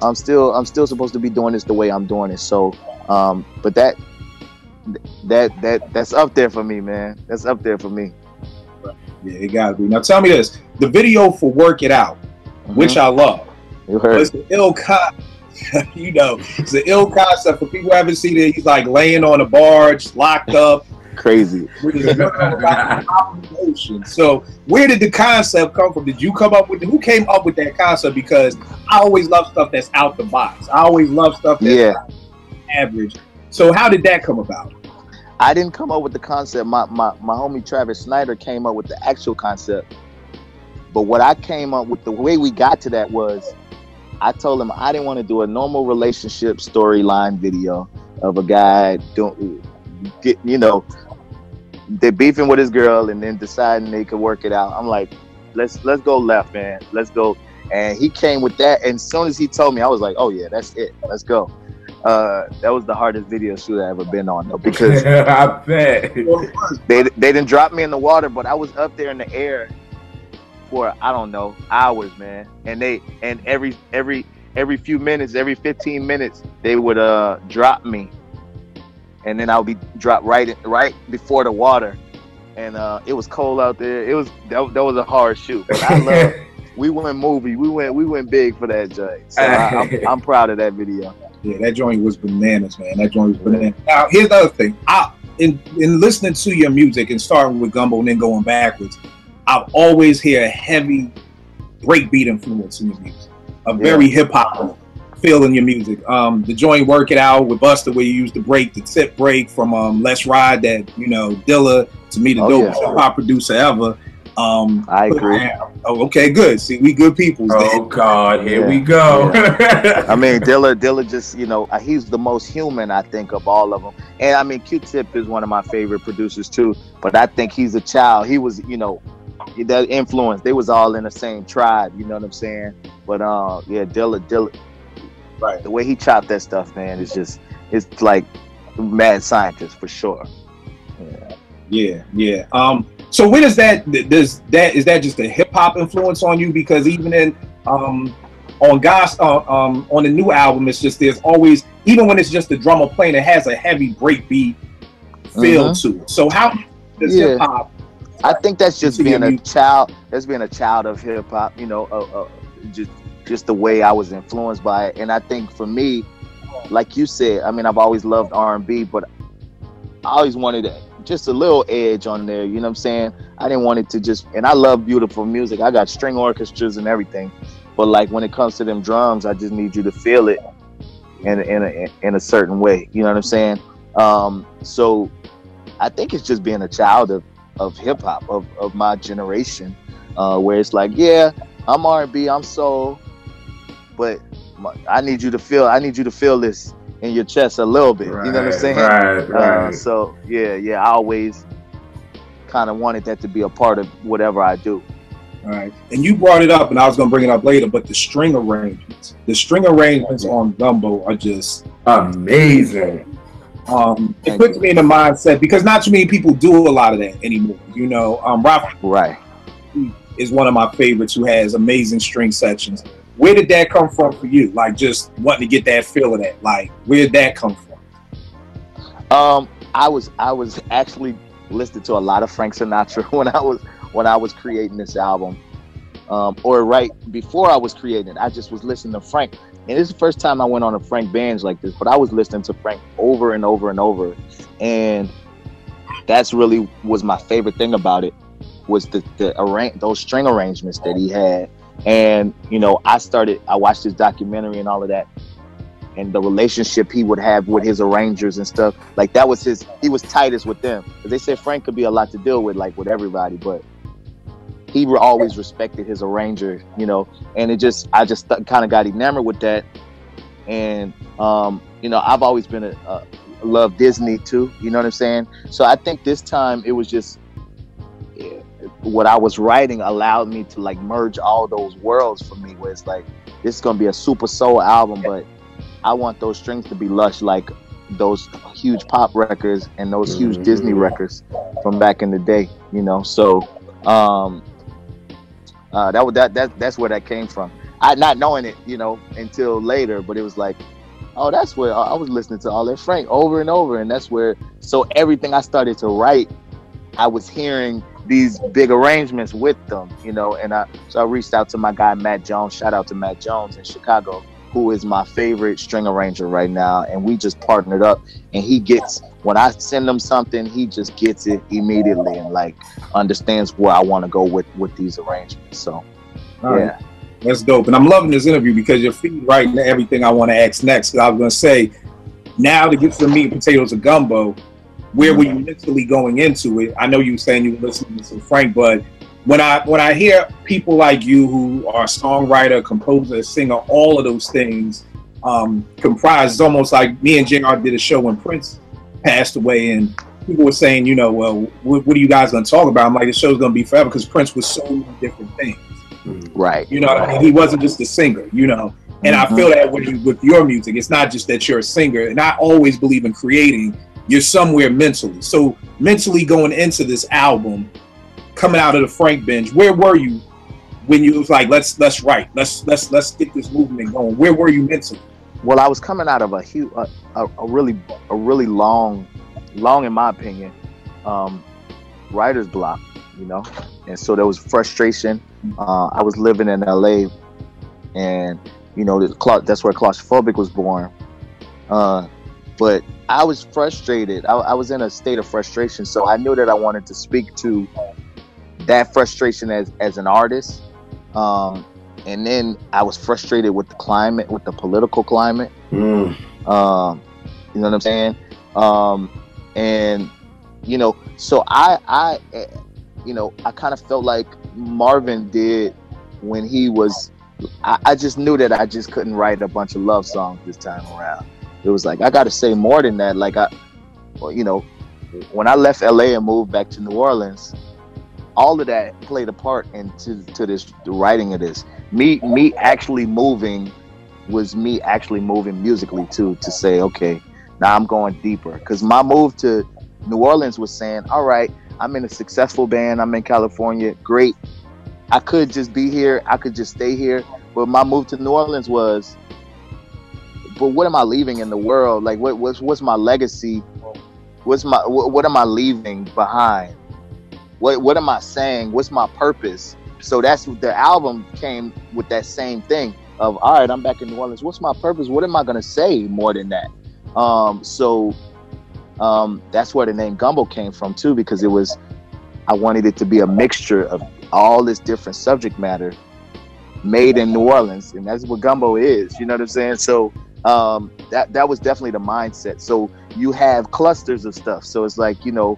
I'm still supposed to be doing this the way I'm doing it. So, but that's up there for me, man. That's up there for me. Yeah, it gotta be. Now tell me this: the video for "Work It Out," which I love, it's the ill concept. You know, it's the ill concept for people who haven't seen it. He's like laying on a barge, locked up, crazy. So, where did the concept come from? Did you come up with it? Who came up with that concept? Because I always love stuff that's out the box. I always love stuff that's average. So, how did that come about? I didn't come up with the concept. My homie Travis Snyder came up with the actual concept. But what I came up with, the way we got to that was, I told him I didn't want to do a normal relationship storyline video of a guy they're beefing with his girl and then deciding they could work it out. I'm like, let's go left, man. Let's go. And he came with that. And as soon as he told me, I was like, oh yeah, that's it. Let's go. That was the hardest video shoot I ever been on though, because I bet they didn't drop me in the water, but I was up there in the air for, I don't know, hours, man. And every every few minutes, every 15 minutes, they would drop me, and then I would be dropped right before the water, and it was cold out there. It was that was a hard shoot, but I love. We went movie. We went big for that joint. So I'm proud of that video. Yeah, that joint was bananas, man. That joint was bananas. Now, here's the other thing. In listening to your music and starting with Gumbo and then going backwards, I've always hear a heavy breakbeat influence in your music. A very hip hop feel in your music. The joint Work It Out with Busta, where you use the tip break from Let's Ride, that, you know, Dilla, to me, the dopest hip hop producer ever. I agree. Oh, okay, good. See, we good people. Oh God, here we go. Yeah. I mean, Dilla just, you know, he's the most human, I think, of all of them. And I mean, Q-Tip is one of my favorite producers too. But I think he's a child. He was, you know, that influence. They was all in the same tribe. You know what I'm saying? But yeah, Dilla, right? The way he chopped that stuff, man, it's like mad scientist for sure. Yeah. So where is that just a hip hop influence on you? Because even in on the new album, it's just, there's always, even when it's just the drummer playing, it has a heavy breakbeat feel to it. So how does hip hop? I think that's just being a child. That's being a child of hip hop. You know, just the way I was influenced by it. And I think for me, like you said, I mean, I've always loved R&B, but I always wanted just a little edge on there, you know what I'm saying? I didn't want it to just, and I love beautiful music. I got string orchestras and everything, but like when it comes to them drums, I just need you to feel it in a certain way, you know what I'm saying? So I think it's just being a child of hip hop, of my generation, where it's like, yeah, I'm R&B, I'm soul, but I need you to feel this in your chest a little bit, you know what I'm saying? Right. So yeah, I always kind of wanted that to be a part of whatever I do. All right, and you brought it up, and I was gonna bring it up later, but the string arrangements on Gumbo are just amazing. It puts me in the mindset, because not too many people do a lot of that anymore. You know, right is one of my favorites, who has amazing string sections. Where did that come from for you? Like, just wanting to get that feel of that. Like, where did that come from? I was actually listening to a lot of Frank Sinatra when I was creating this album. Or right before I was creating it, I just was listening to Frank. And this is the first time I went on a Frank binge like this, but I was listening to Frank over and over and over. And that's really was my favorite thing about it, was those string arrangements that he had. And, you know, I watched his documentary and all of that, and the relationship he would have with his arrangers and stuff. Like, that was he was tightest with them. Because they said Frank could be a lot to deal with, like with everybody, but he always respected his arranger, you know, and I just kind of got enamored with that. And, you know, I've always been love Disney too, you know what I'm saying? So I think this time it was just, what I was writing allowed me to like merge all those worlds for me, where it's like, this is gonna be a super soul album, but I want those strings to be lush like those huge pop records and those huge Disney records from back in the day, you know. So that's where that came from. I not knowing it, you know, until later, but it was like, oh, that's where I was listening to all that Frank over and over, and that's where, so everything I started to write, I was hearing these big arrangements with them, you know. And I reached out to my guy Matt Jones. Shout out to Matt Jones in Chicago, who is my favorite string arranger right now, and we just partnered up. And he gets, when I send him something, he just gets it immediately and like understands where I want to go with these arrangements. So yeah, that's dope. And I'm loving this interview because you're feeding right into everything I want to ask next. Because I was going to say, now to get to the meat and potatoes of Gumbo, where were you mentally going into it? I know you were saying you were listening to some Frank, but when I hear people like you who are a songwriter, composer, singer, all of those things comprised, it's almost like me and JR did a show when Prince passed away, and people were saying, you know, well, what are you guys going to talk about? I'm like, the show's going to be forever, because Prince was so many different things. Right. You know what I mean? He wasn't just a singer, you know. And I feel that with your music, it's not just that you're a singer. And I always believe in creating. You're somewhere mentally. So mentally going into this album, coming out of the Frank binge, where were you when you was like, let's write, let's get this movement going? Where were you mentally? Well, I was coming out of a really long, in my opinion, writer's block, you know, and so there was frustration. I was living in LA, and you know, that's where Claustrophobic was born. But I was frustrated. I was in a state of frustration, so I knew that I wanted to speak to that frustration as an artist. And then I was frustrated with the climate, with the political climate. You know what I'm saying? And you know, so I kind of felt like Marvin did when he was. I just knew that I just couldn't write a bunch of love songs this time around. It was like I got to say more than that. Like you know, when I left LA and moved back to New Orleans, all of that played a part into the writing of this. Me actually moving was me actually moving musically too, to say, okay, now I'm going deeper. Because my move to New Orleans was saying, all right, I'm in a successful band, I'm in California, great. I could just be here, I could just stay here. But my move to New Orleans was, but what am I leaving in the world? Like, what's my legacy? What am I leaving behind? What am I saying? What's my purpose? So that's the album came with that same thing of, all right, I'm back in New Orleans. What's my purpose? What am I going to say more than that? So that's where the name Gumbo came from too, because I wanted it to be a mixture of all this different subject matter made in New Orleans. And that's what Gumbo is, you know what I'm saying? So that was definitely the mindset. So you have clusters of stuff. So it's like, you know,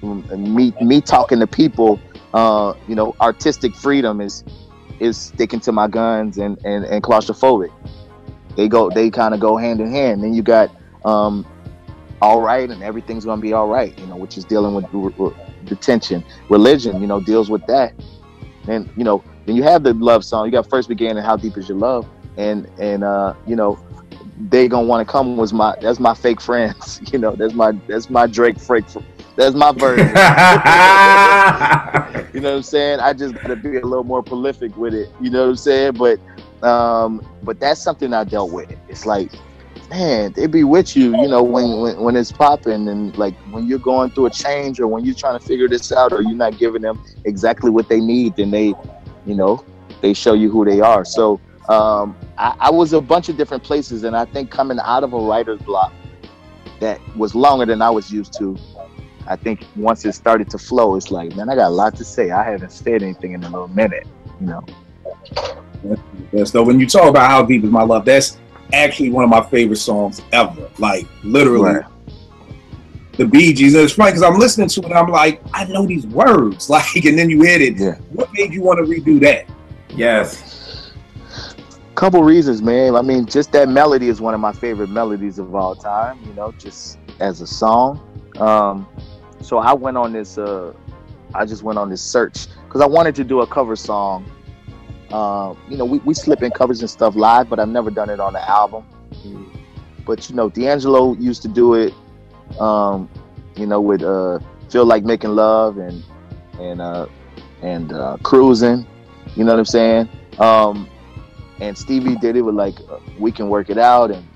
me talking to people, you know, artistic freedom is sticking to my guns and claustrophobic. They kind of go hand in hand. Then you got all right, and everything's gonna be all right, you know, which is dealing with detention. Religion, you know, deals with that. And you know, then you have the love song. You got First Began and How Deep Is Your Love, and you know, They Gonna Wanna Come that's my fake friends. You know, that's my Drake freak. That's my version. You know what I'm saying? I just gotta be a little more prolific with it. You know what I'm saying? But that's something I dealt with. It's like, man, they be with you, you know, when it's popping, and like when you're going through a change, or when you're trying to figure this out, or you're not giving them exactly what they need, then they, you know, they show you who they are. So I was a bunch of different places, and I think coming out of a writer's block that was longer than I was used to, I think once it started to flow, it's like, man, I got a lot to say. I haven't said anything in a little minute, you know. So when you talk about How Deep Is My Love, that's actually one of my favorite songs ever. Like, literally, right. The Bee Gees. And it's funny because I'm listening to it and I'm like, I know these words. Like, and then you hit it. Yeah. What made you want to redo that? Yes. Couple reasons, man. I mean, just that melody is one of my favorite melodies of all time, you know, just as a song. So I went on this, I just went on this search because I wanted to do a cover song. You know, we slip in covers and stuff live, but I've never done it on the album. But, you know, D'Angelo used to do it, you know, with Feel Like Making Love and Cruising, you know what I'm saying? And Stevie did it with like We Can Work It Out, and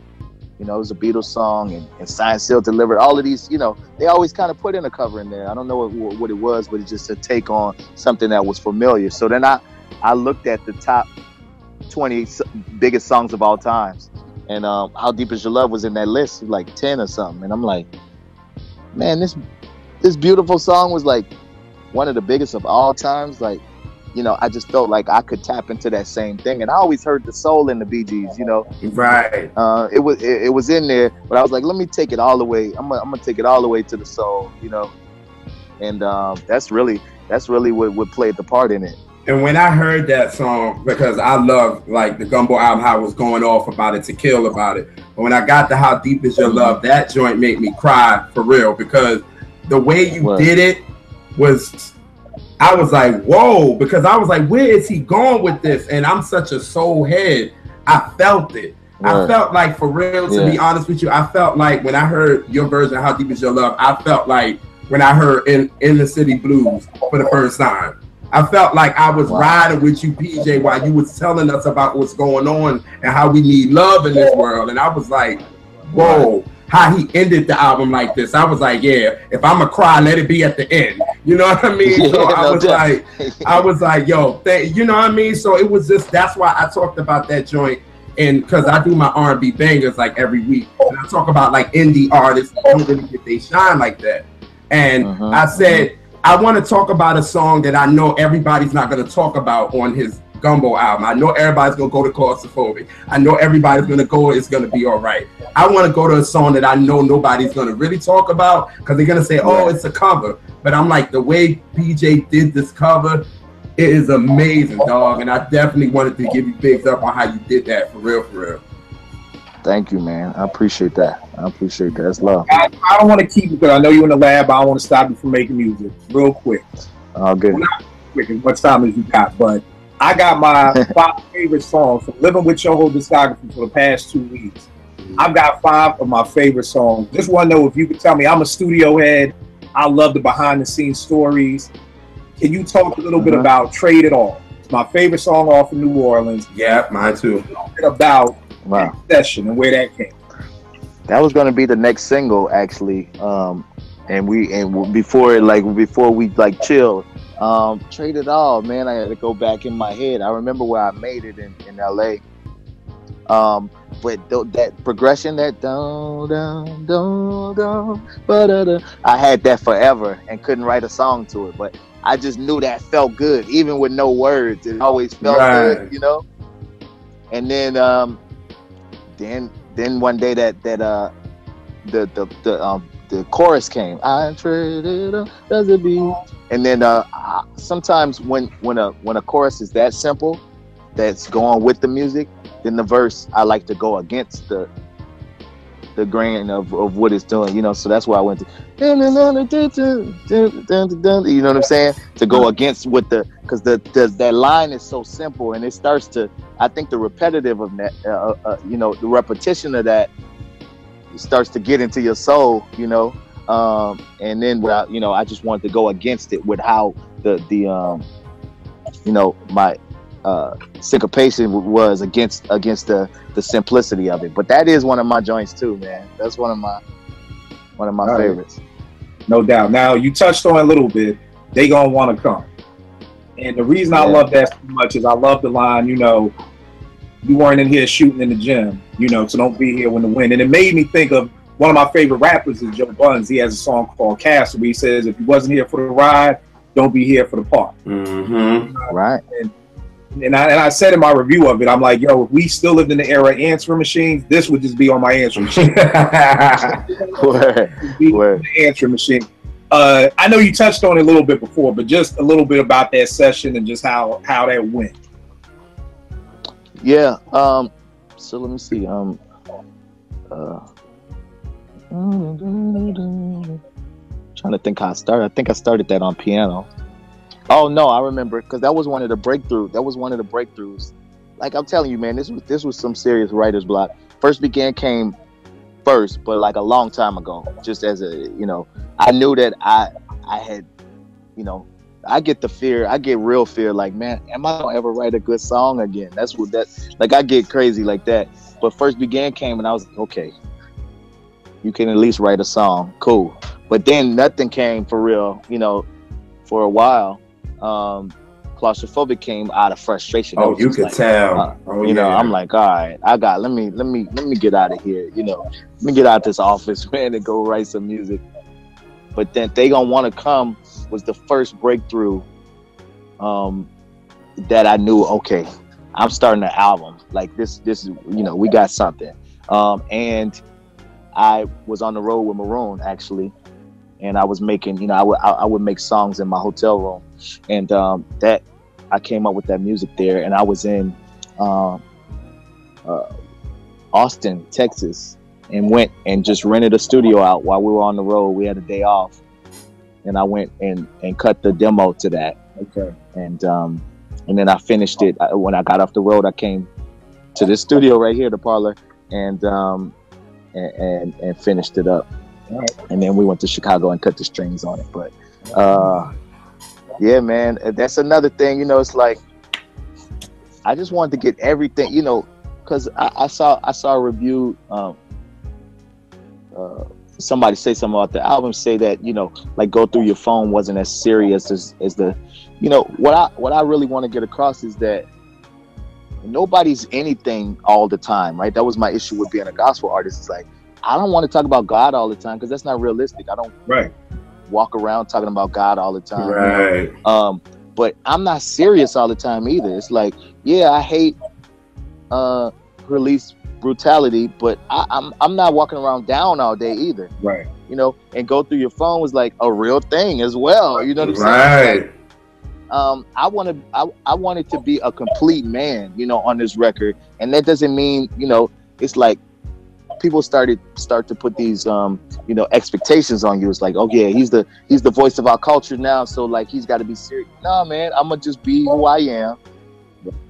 you know, it was a Beatles song, and Signed, Sealed, Delivered. All of these, you know, they always kind of put in a cover in there. I don't know what it was, but it's just a take on something that was familiar. So then I looked at the top 20 biggest songs of all times, and How Deep Is Your Love was in that list, like 10 or something. And I'm like, man, this beautiful song was like one of the biggest of all times. Like, you know, I just felt like I could tap into that same thing. And I always heard the soul in the Bee Gees, you know. Right. It was in there, but I was like, let me take it all the way. I'm gonna take it all the way to the soul, you know. And that's really what played the part in it. And when I heard that song, because I love like the Gumbo album, how it was going off about it, To Kill about it. But when I got to How Deep Is Your Love, that joint made me cry for real, because the way you did it was, I was like, whoa, because I was like, where is he going with this? And I'm such a soul head. I felt it. I felt like, for real, to be honest with you, I felt like when I heard your version of How Deep Is Your Love, I felt like when I heard In the City Blues for the first time. I felt like I was Wow. riding with you, PJ, while you was telling us about what's going on and how we need love in this world. And I was like, whoa, how he ended the album like this. I was like, yeah, if I'm going to cry, let it be at the end. You know what I mean? Yeah, So I no was like, yo, you know what I mean? So it was just, that's why I talked about that joint. And because I do my R&B bangers like every week. And I talk about like indie artists that don't really get they shine like that. And I said, I want to talk about a song that I know everybody's not going to talk about on his Gumbo album. I know everybody's going to go to Claustrophobic. I know everybody's going to go, it's going to be all right. I want to go to a song that I know nobody's going to really talk about because they're going to say, oh, it's a cover. But I'm like, the way PJ did this cover, it is amazing, dog. And I definitely wanted to give you bigs up on how you did that, for real, for real. Thank you, man. I appreciate that. I appreciate that. That's love. I don't want to keep it because I know you're in the lab. But I don't want to stop you from making music. Real quick. Oh, good. Well, not quick, as much time as you got, but I got my 5 favorite songs from living with your whole discography for the past 2 weeks. I've got 5 of my favorite songs. Just want to know if you could tell me. I'm a studio head. I love the behind the scenes stories. Can you talk a little bit about Trade It All? It's my favorite song off of New Orleans. Yeah, mine too. A little bit about that session and where that came. That was gonna be the next single, actually. Before we chilled, Trade It All, man. I had to go back in my head. I remember where I made it in LA. But that progression, that I had that forever and couldn't write a song to it. But I just knew that felt good, even with no words. It always felt good, you know. And then one day the chorus came. I traded up, does it be? And then sometimes when a chorus is that simple, that's going with the music, then the verse I like to go against the grain of what it's doing, you know. So that's why I went to, you know what I'm saying, to go against with because that line is so simple, and it starts to, I think the repetitive of that, the repetition of that starts to get into your soul, you know. And then I just wanted to go against it with how my syncopation was against the simplicity of it. But that is one of my joints too, man. That's one of my favorites. No doubt. Now you touched on a little bit. They gonna want to come, and the reason I love that so much is I love the line. You know, you weren't in here shooting in the gym. You know, so don't be here when the win. And it made me think of one of my favorite rappers is Joe Buns. He has a song called Castle where he says, "If you wasn't here for the ride, don't be here for the park." Right. And I said in my review of it, I'm like, yo, if we still lived in the era of answering machines, this would just be on my answering machine. Word. The answering machine. I know you touched on it a little bit before, but just a little bit about that session and just how that went. Yeah. So let me see. Trying to think how I started. I think I started that on piano. Oh no, I remember, because that was one of the breakthroughs. Like I'm telling you, man, this was some serious writer's block. First Began came first, but like a long time ago. Just as a, I knew that I had, I get real fear. Like, man, am I gonna ever write a good song again? Like I get crazy like that. But First Began came, and I was like, okay, you can at least write a song, cool. But then nothing came for real, for a while. Claustrophobic came out of frustration. Oh, you could tell. I'm like, all right, let me get out of here. Let me get out this office, man, and go write some music. But then They Gonna Wanna Come was the first breakthrough that I knew, okay, I'm starting an album. Like this is, we got something. And I was on the road with Maroon, actually. And I was making, I would make songs in my hotel room, and that I came up with that music there. And I was in Austin, Texas, and went and just rented a studio out while we were on the road. We had a day off, and I went and cut the demo to that. Okay. And then I finished it. When I got off the road, I came to this studio right here, the parlor, and finished it up. Right. And then we went to Chicago and cut the strings on it. But Yeah, man. That's another thing, you know, it's like I just wanted to get everything, you know, because I saw a review, somebody say something about the album, say that, you know, like Go Through Your Phone wasn't as serious as the, you know, what I really want to get across is that nobody's anything all the time, right? That was my issue with being a gospel artist. It's like, I don't want to talk about God all the time because that's not realistic. I don't walk around talking about God all the time. Right. You know? But I'm not serious all the time either. It's like, yeah, I hate police brutality, but I'm not walking around down all day either. Right. You know, and Go Through Your Phone was like a real thing as well. You know what I'm saying? Right. I wanted to be a complete man, you know, on this record, and that doesn't mean, you know, it's like people start to put these you know, expectations on you. It's like, oh yeah, he's the voice of our culture now, so like he's got to be serious. No, man, I'm gonna just be who I am,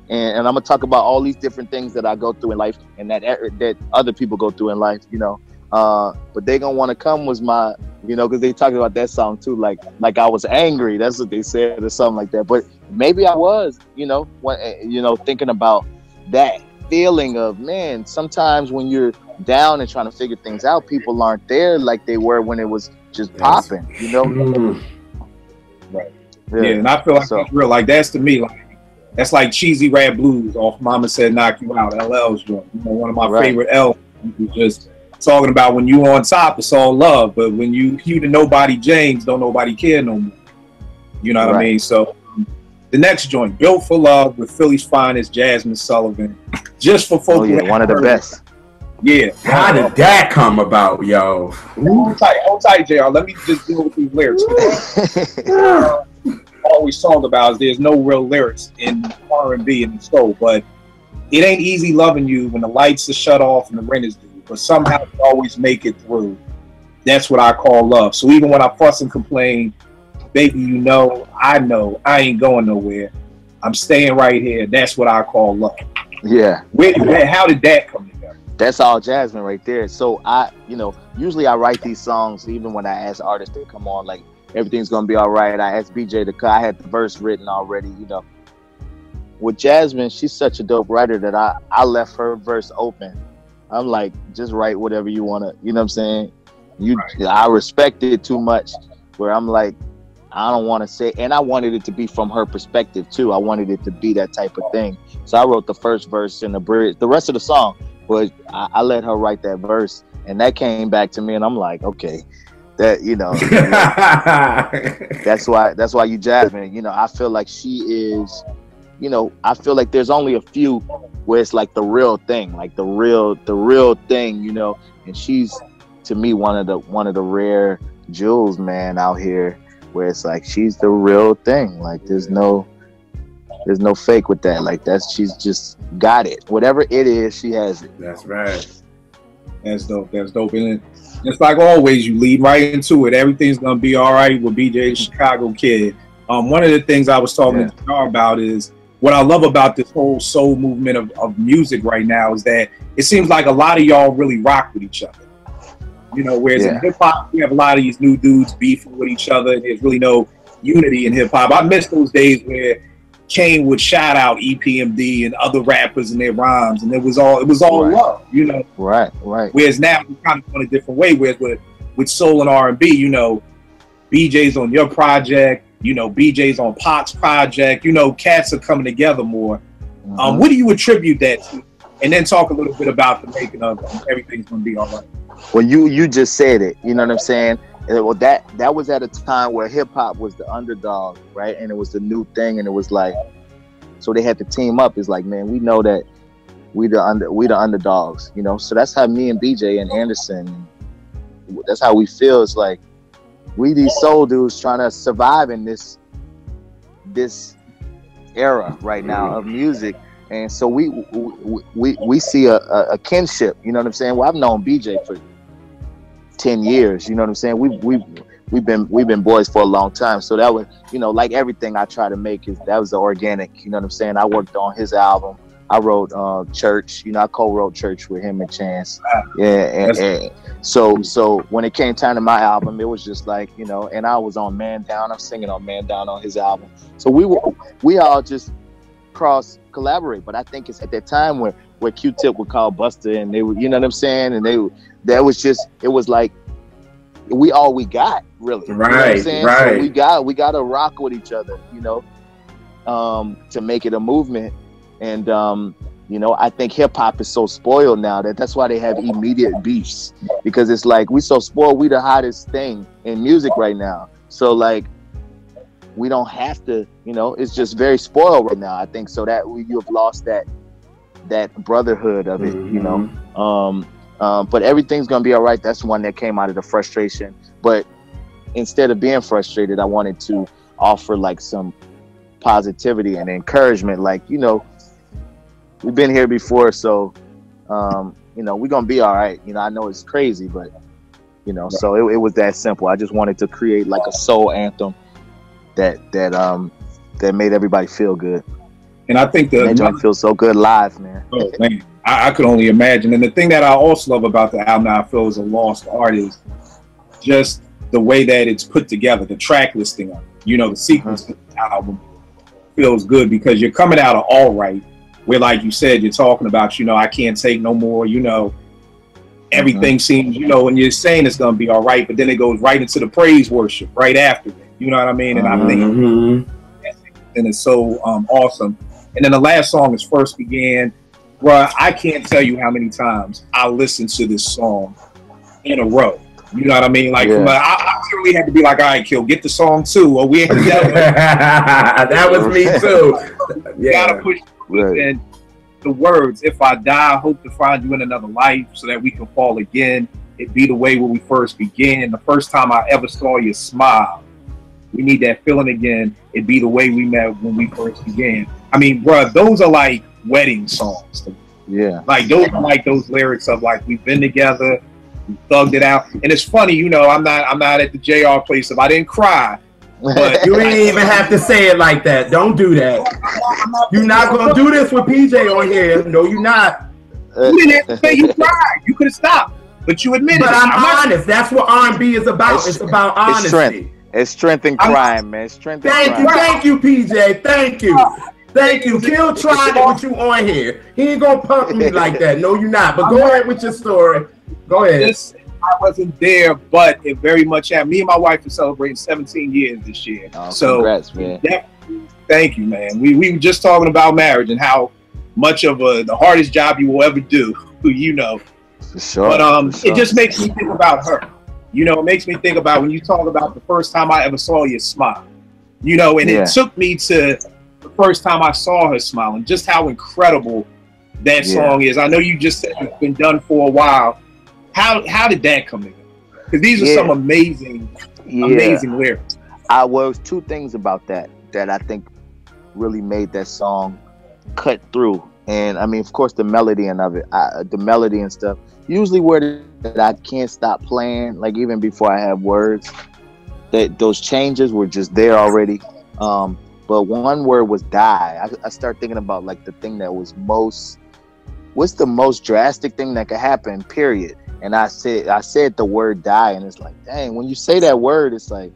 and I'm gonna talk about all these different things that I go through in life and that other people go through in life, you know. But they gonna want to come was my, you know, because they talked about that song too, like I was angry. That's what they said or something like that. But maybe I was, you know, thinking about that feeling of, man, sometimes when you're down and trying to figure things out, people aren't there like they were when it was just popping, you know. Right. Yeah, and I feel like that's real. Like that's to me, like that's like Cheesy Rat Blues off Mama Said Knock You Out, LL's joint. You know, one of my favorite L. Just talking about when you on top, it's all love, but when you to nobody James, don't nobody care no more. You know what I mean? So the next joint, Built for Love with Philly's finest Jasmine Sullivan, just for folk. Oh yeah, one of the best. Yeah. How did that come about, yo? Hold tight, JR. Let me just deal with these lyrics. Always talk about is there's no real lyrics in R&B and soul, but it ain't easy loving you when the lights are shut off and the rent is due, but somehow you always make it through. That's what I call love. So even when I fuss and complain, baby, you know I ain't going nowhere. I'm staying right here. That's what I call love. Yeah. How did that come together? That's all Jasmine right there. So I, you know, usually I write these songs even when I ask artists to come on, like everything's gonna be all right. I asked BJ to cut. I had the verse written already, you know. With Jasmine, she's such a dope writer that I left her verse open. I'm like, just write whatever you wanna, you know what I'm saying? I respect it too much where I'm like, I don't want to say, and I wanted it to be from her perspective too. I wanted it to be that type of thing. So I wrote the first verse and the bridge, the rest of the song, but I let her write that verse, and that came back to me, and I'm like, okay, that, you know, that's why you Jasmine. You know, I feel like she is, you know, I feel like there's only a few where it's like the real thing, like the real thing, you know, and she's to me one of the rare jewels, man, out here where it's like she's the real thing. Like there's no fake with that. Like she's just got it. Whatever it is, she has it. That's right. That's dope. And it's like always, you lead right into it. Everything's gonna be all right with BJ, the Chicago kid. One of the things I was talking to Jar about is what I love about this whole soul movement of music right now is that it seems like a lot of y'all really rock with each other. You know, whereas in hip hop, we have a lot of these new dudes beefing with each other. There's really no unity in hip hop. I miss those days where Kane would shout out EPMD and other rappers and their rhymes, and it was all love, you know. Right. Whereas now we're kind of going a different way. Whereas with soul and R&B, you know, BJ's on your project, you know, BJ's on Pac's project, you know, cats are coming together more. What do you attribute that to? And then talk a little bit about the making of Everything's Gonna Be All Right. Well, you just said it. You know what I'm saying? Well, that was at a time where hip hop was the underdog, right? And it was the new thing, and it was like, so they had to team up. It's like, man, we know that we the underdogs, you know. So that's how me and BJ and Anderson, that's how we feel. It's like we these soul dudes trying to survive in this era right now of music. And so we see a kinship, you know what I'm saying? Well, I've known BJ for 10 years, you know what I'm saying? We've been boys for a long time. So that was, you know, like everything I try to make that was the organic, you know what I'm saying? I worked on his album I wrote Church. You know, I co-wrote Church with him and Chance. Yeah, and so when it came time to my album, it was just like, you know, and I was on Man Down. I'm singing on Man Down on his album. So we all just cross collaborate. But I think it's at that time where Q-Tip would call Buster, and they would, you know what I'm saying, and it was like we all we got, really. Right, you know what I'm saying? right. So we got to rock with each other, you know, to make it a movement. And you know, I think hip hop is so spoiled now that's why they have immediate beefs, because it's like we so spoiled. We the hottest thing in music right now, so like we don't have to, you know, it's just very spoiled right now. I think so that you have lost that brotherhood of it, you know. But everything's gonna be all right. That's one that came out of the frustration. But instead of being frustrated, I wanted to offer like some positivity and encouragement. Like, you know, we've been here before, so you know, we're gonna be all right. You know, I know it's crazy, but you know, so it was that simple. I just wanted to create like a soul anthem that made everybody feel good. And I think that joint feels so good live, man. Oh man, I could only imagine. And the thing that I also love about the album that I feel is a lost art is just the way that it's put together, the track listing of it. You know, the sequence of the album feels good because you're coming out of All Right, where, like you said, you're talking about, you know, I can't take no more, you know, everything seems, you know, when you're saying it's going to be all right, but then it goes right into the praise worship right after it. You know what I mean? And I think and it's so awesome. And then the last song is First Began. Bruh, I can't tell you how many times I listened to this song in a row. You know what I mean? Like, I literally had to be like, all right, Kill, get the song too, or we ain't together. That was me too. You gotta push and the words, if I die, I hope to find you in another life so that we can fall again. It be the way where we first began. The first time I ever saw you smile. We need that feeling again. It be the way we met when we first began. I mean, bruh, those are like wedding songs to me. Yeah. Like those are like those lyrics of like, we've been together, we thugged it out. And it's funny, you know, I'm not at the JR place if I didn't cry. But you ain't even have to say it like that. Don't do that. You're not gonna do this with PJ on here. No, you're not. You didn't have to say you cried. You could have stopped. But you admitted it. But I'm honest. That's what R&B is about. It's about honesty. It's strength in crime, man. Strength in crime. Thank you, PJ. Thank you. Kill tried it with you on here. He ain't gonna punk me like that. No, you're not. But go ahead with your story. Go ahead. I wasn't there, but it very much happened. Me and my wife are celebrating 17 years this year. Oh, so congrats, man. Thank you, man. We were just talking about marriage and how much of the hardest job you will ever do, you know. For sure. But it just makes me think about her. You know, it makes me think about when you talk about the first time I ever saw you smile. You know, and it took me to the first time I saw her smile and just how incredible that song is. I know you just said it's been done for a while. How did that come together? Because these are some amazing lyrics. Was two things about that I think really made that song cut through. And I mean, of course, the melody and of it, the melody and stuff. Usually, word that I can't stop playing, like even before I have words, that those changes were just there already. But one word was die. I started thinking about like the thing that was what's the most drastic thing that could happen? Period. And I said the word die, and it's like, dang, when you say that word, it's like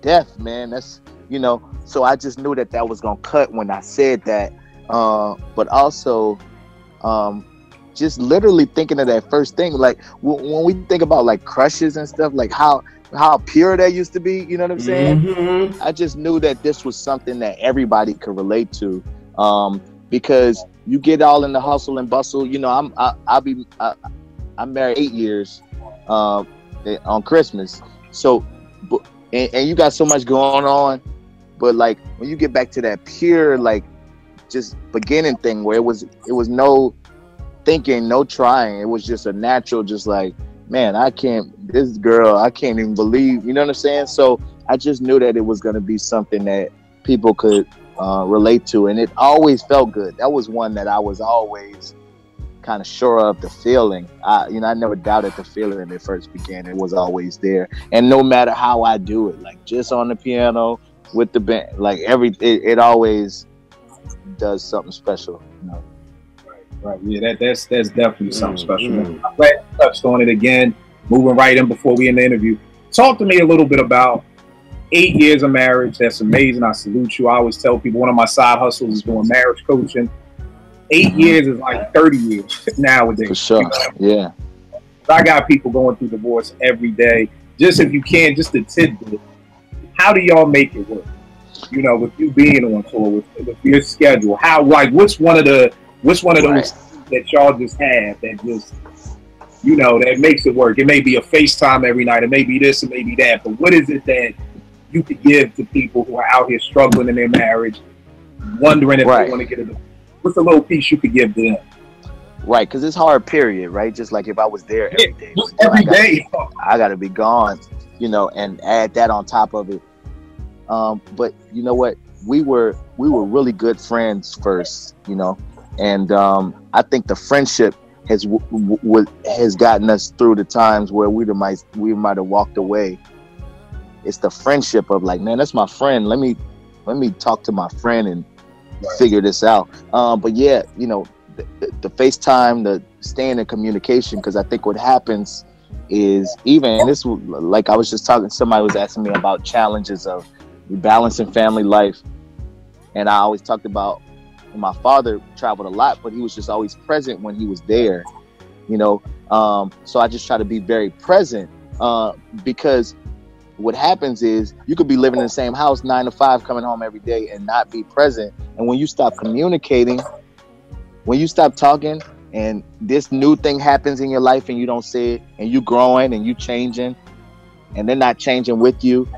death, man. That's, you know, so I just knew that was gonna cut when I said that. But also, just literally thinking of that first thing, like when we think about like crushes and stuff, like how pure that used to be, you know what I'm saying? I just knew that this was something that everybody could relate to, because you get all in the hustle and bustle. You know, I'm married 8 years on Christmas, so and you got so much going on, but like when you get back to that pure like just beginning thing where it was no thinking, no trying, it was just a natural, just like, man, I can't even believe, you know what I'm saying? So I just knew that it was going to be something that people could relate to, and it always felt good. That was one that I was always kind of sure of the feeling. I never doubted the feeling when it first began. It was always there, and no matter how I do it, like just on the piano with the band, like it always does something special, you know. Right. Yeah, that's definitely something special. Man. I'm glad you touched on it again. Moving right in before we end the interview. Talk to me a little bit about 8 years of marriage. That's amazing. I salute you. I always tell people one of my side hustles is doing marriage coaching. 8 years is like 30 years nowadays. For sure. You know? Yeah. I got people going through divorce every day. Just if you can, just a tidbit. How do y'all make it work? You know, with you being on tour, with your schedule. How, like, what's one of those that y'all just have that just, you know, that makes it work? It may be a FaceTime every night. It may be this, it may be that. But what is it that you could give to people who are out here struggling in their marriage, wondering if they want to get a divorce? What's a little piece you could give to them? Right, because it's hard, period, right? Just like if I was there every day. Every day. I got to be gone, you know, and add that on top of it. But you know what? We were really good friends first, you know, and I think the friendship has gotten us through the times where we might have walked away. It's the friendship of like, man, that's my friend. Let me talk to my friend and figure this out. But yeah, you know, the FaceTime, the staying in communication, because I think what happens is, even this, like I was just talking, somebody was asking me about challenges of balancing family life, and I always talked about my father traveled a lot, but he was just always present when he was there, you know. So I just try to be very present, because what happens is you could be living in the same house 9 to 5, coming home every day and not be present. And when you stop communicating, when you stop talking, and this new thing happens in your life and you don't say it, and you growing and you changing, and they're not changing with you,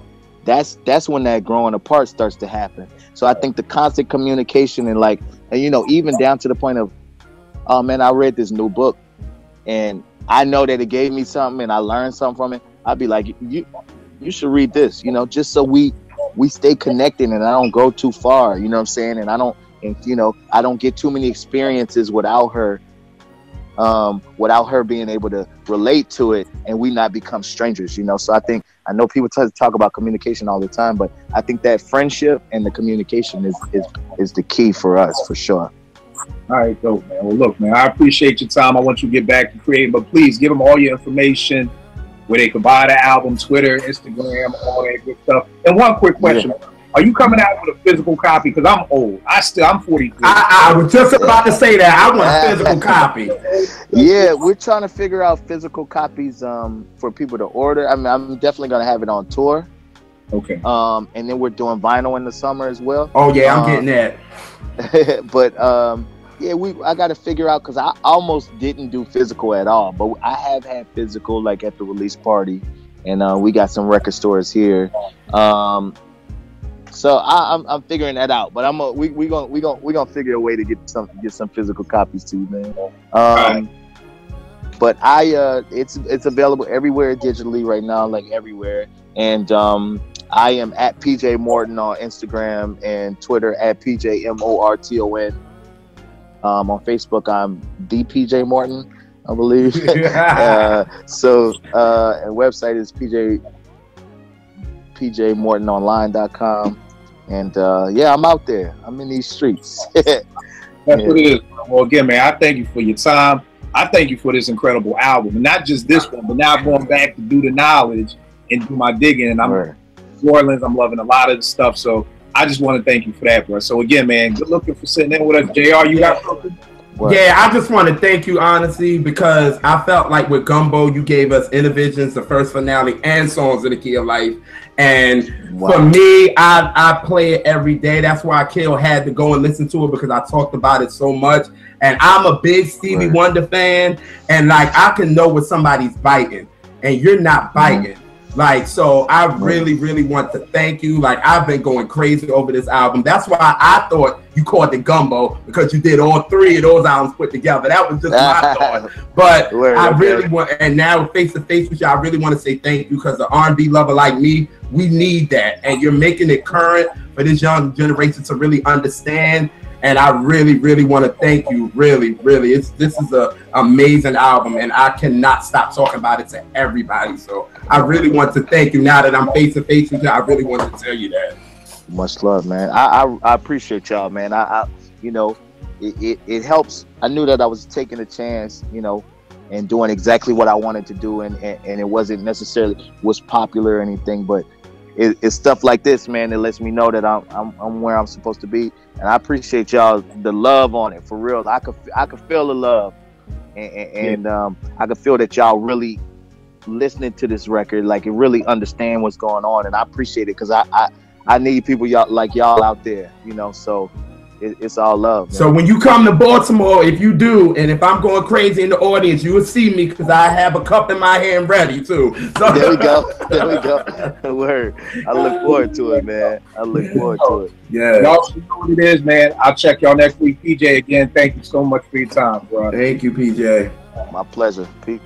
that's when that growing apart starts to happen. So I think the constant communication and you know, even down to the point of, oh man, I read this new book and I know that it gave me something and I learned something from it. I'd be like, you should read this, you know, just so we stay connected and I don't go too far, you know what I'm saying? And I don't get too many experiences without her being able to relate to it, and we not become strangers, you know? So I know people talk about communication all the time, but I think that friendship and the communication is the key for us, for sure. All right, dope, man. Well, look, man, I appreciate your time. I want you to get back to creating, but please give them all your information, where they can buy the album, Twitter, Instagram, all that good stuff. And one quick question. Yeah. Are you coming out with a physical copy? Because I'm old. I'm 43. I was just about to say that. I want a physical copy. Yeah, we're trying to figure out physical copies for people to order. I mean, I'm definitely going to have it on tour. Okay. And then we're doing vinyl in the summer as well. Oh, yeah, I'm getting that. But, yeah, I got to figure out, because I almost didn't do physical at all. But I have had physical, like at the release party. And we got some record stores here. So I'm figuring that out, but we gonna figure a way to get some physical copies too, man. But it's available everywhere digitally right now, like everywhere. And I am at PJ Morton on Instagram and Twitter at PJ MORTON. On Facebook, I'm the PJ Morton, I believe. So and website is pjmortononline.com. And yeah, I'm out there. I'm in these streets. That's what it is. Well, again, man, I thank you for your time. I thank you for this incredible album, and not just this one, but now going back to do the knowledge and do my digging. And I'm New Orleans. I'm loving a lot of the stuff. So I just want to thank you for that, bro. So again, man, good looking for sitting in with us. JR, you got something? Yeah, I just want to thank you, honestly, because I felt like with Gumbo, you gave us Intervisions, the first finale, and Songs of the Key of Life. And for me, I play it every day. That's why Kill had to go and listen to it, because I talked about it so much. And I'm a big Stevie Wonder fan. And like, I can know when somebody's biting and you're not biting. Like, so I really, really want to thank you. Like, I've been going crazy over this album. That's why I thought you called it Gumbo, because you did all 3 of those albums put together. That was just my thought. But I really want, and now face to face with you, I really want to say thank you, because the R&B lover like me, we need that. And you're making it current for this young generation to really understand. And I really, really want to thank you. Really, really. This is an amazing album, and I cannot stop talking about it to everybody. So I really want to thank you. Now that I'm face to face with you, I really want to tell you that. Much love, man. I appreciate y'all, man. I you know, it helps. I knew that I was taking a chance, you know, and doing exactly what I wanted to do, and it wasn't necessarily was popular or anything, but it's stuff like this, man, that lets me know that I'm where I'm supposed to be, and I appreciate y'all the love on it, for real. I could feel the love, and I could feel that y'all really listening to this record, like it really understand what's going on, and I appreciate it because I need people like y'all out there, you know. So it's all love, man. So when you come to Baltimore, if you do, and if I'm going crazy in the audience, you will see me because I have a cup in my hand ready too. So there we go. Word. I look forward to it, man. I look forward to it. Yeah. Y'all know what it is, man. I'll check y'all next week. PJ, again, thank you so much for your time, bro. Thank you, PJ. My pleasure, Pete.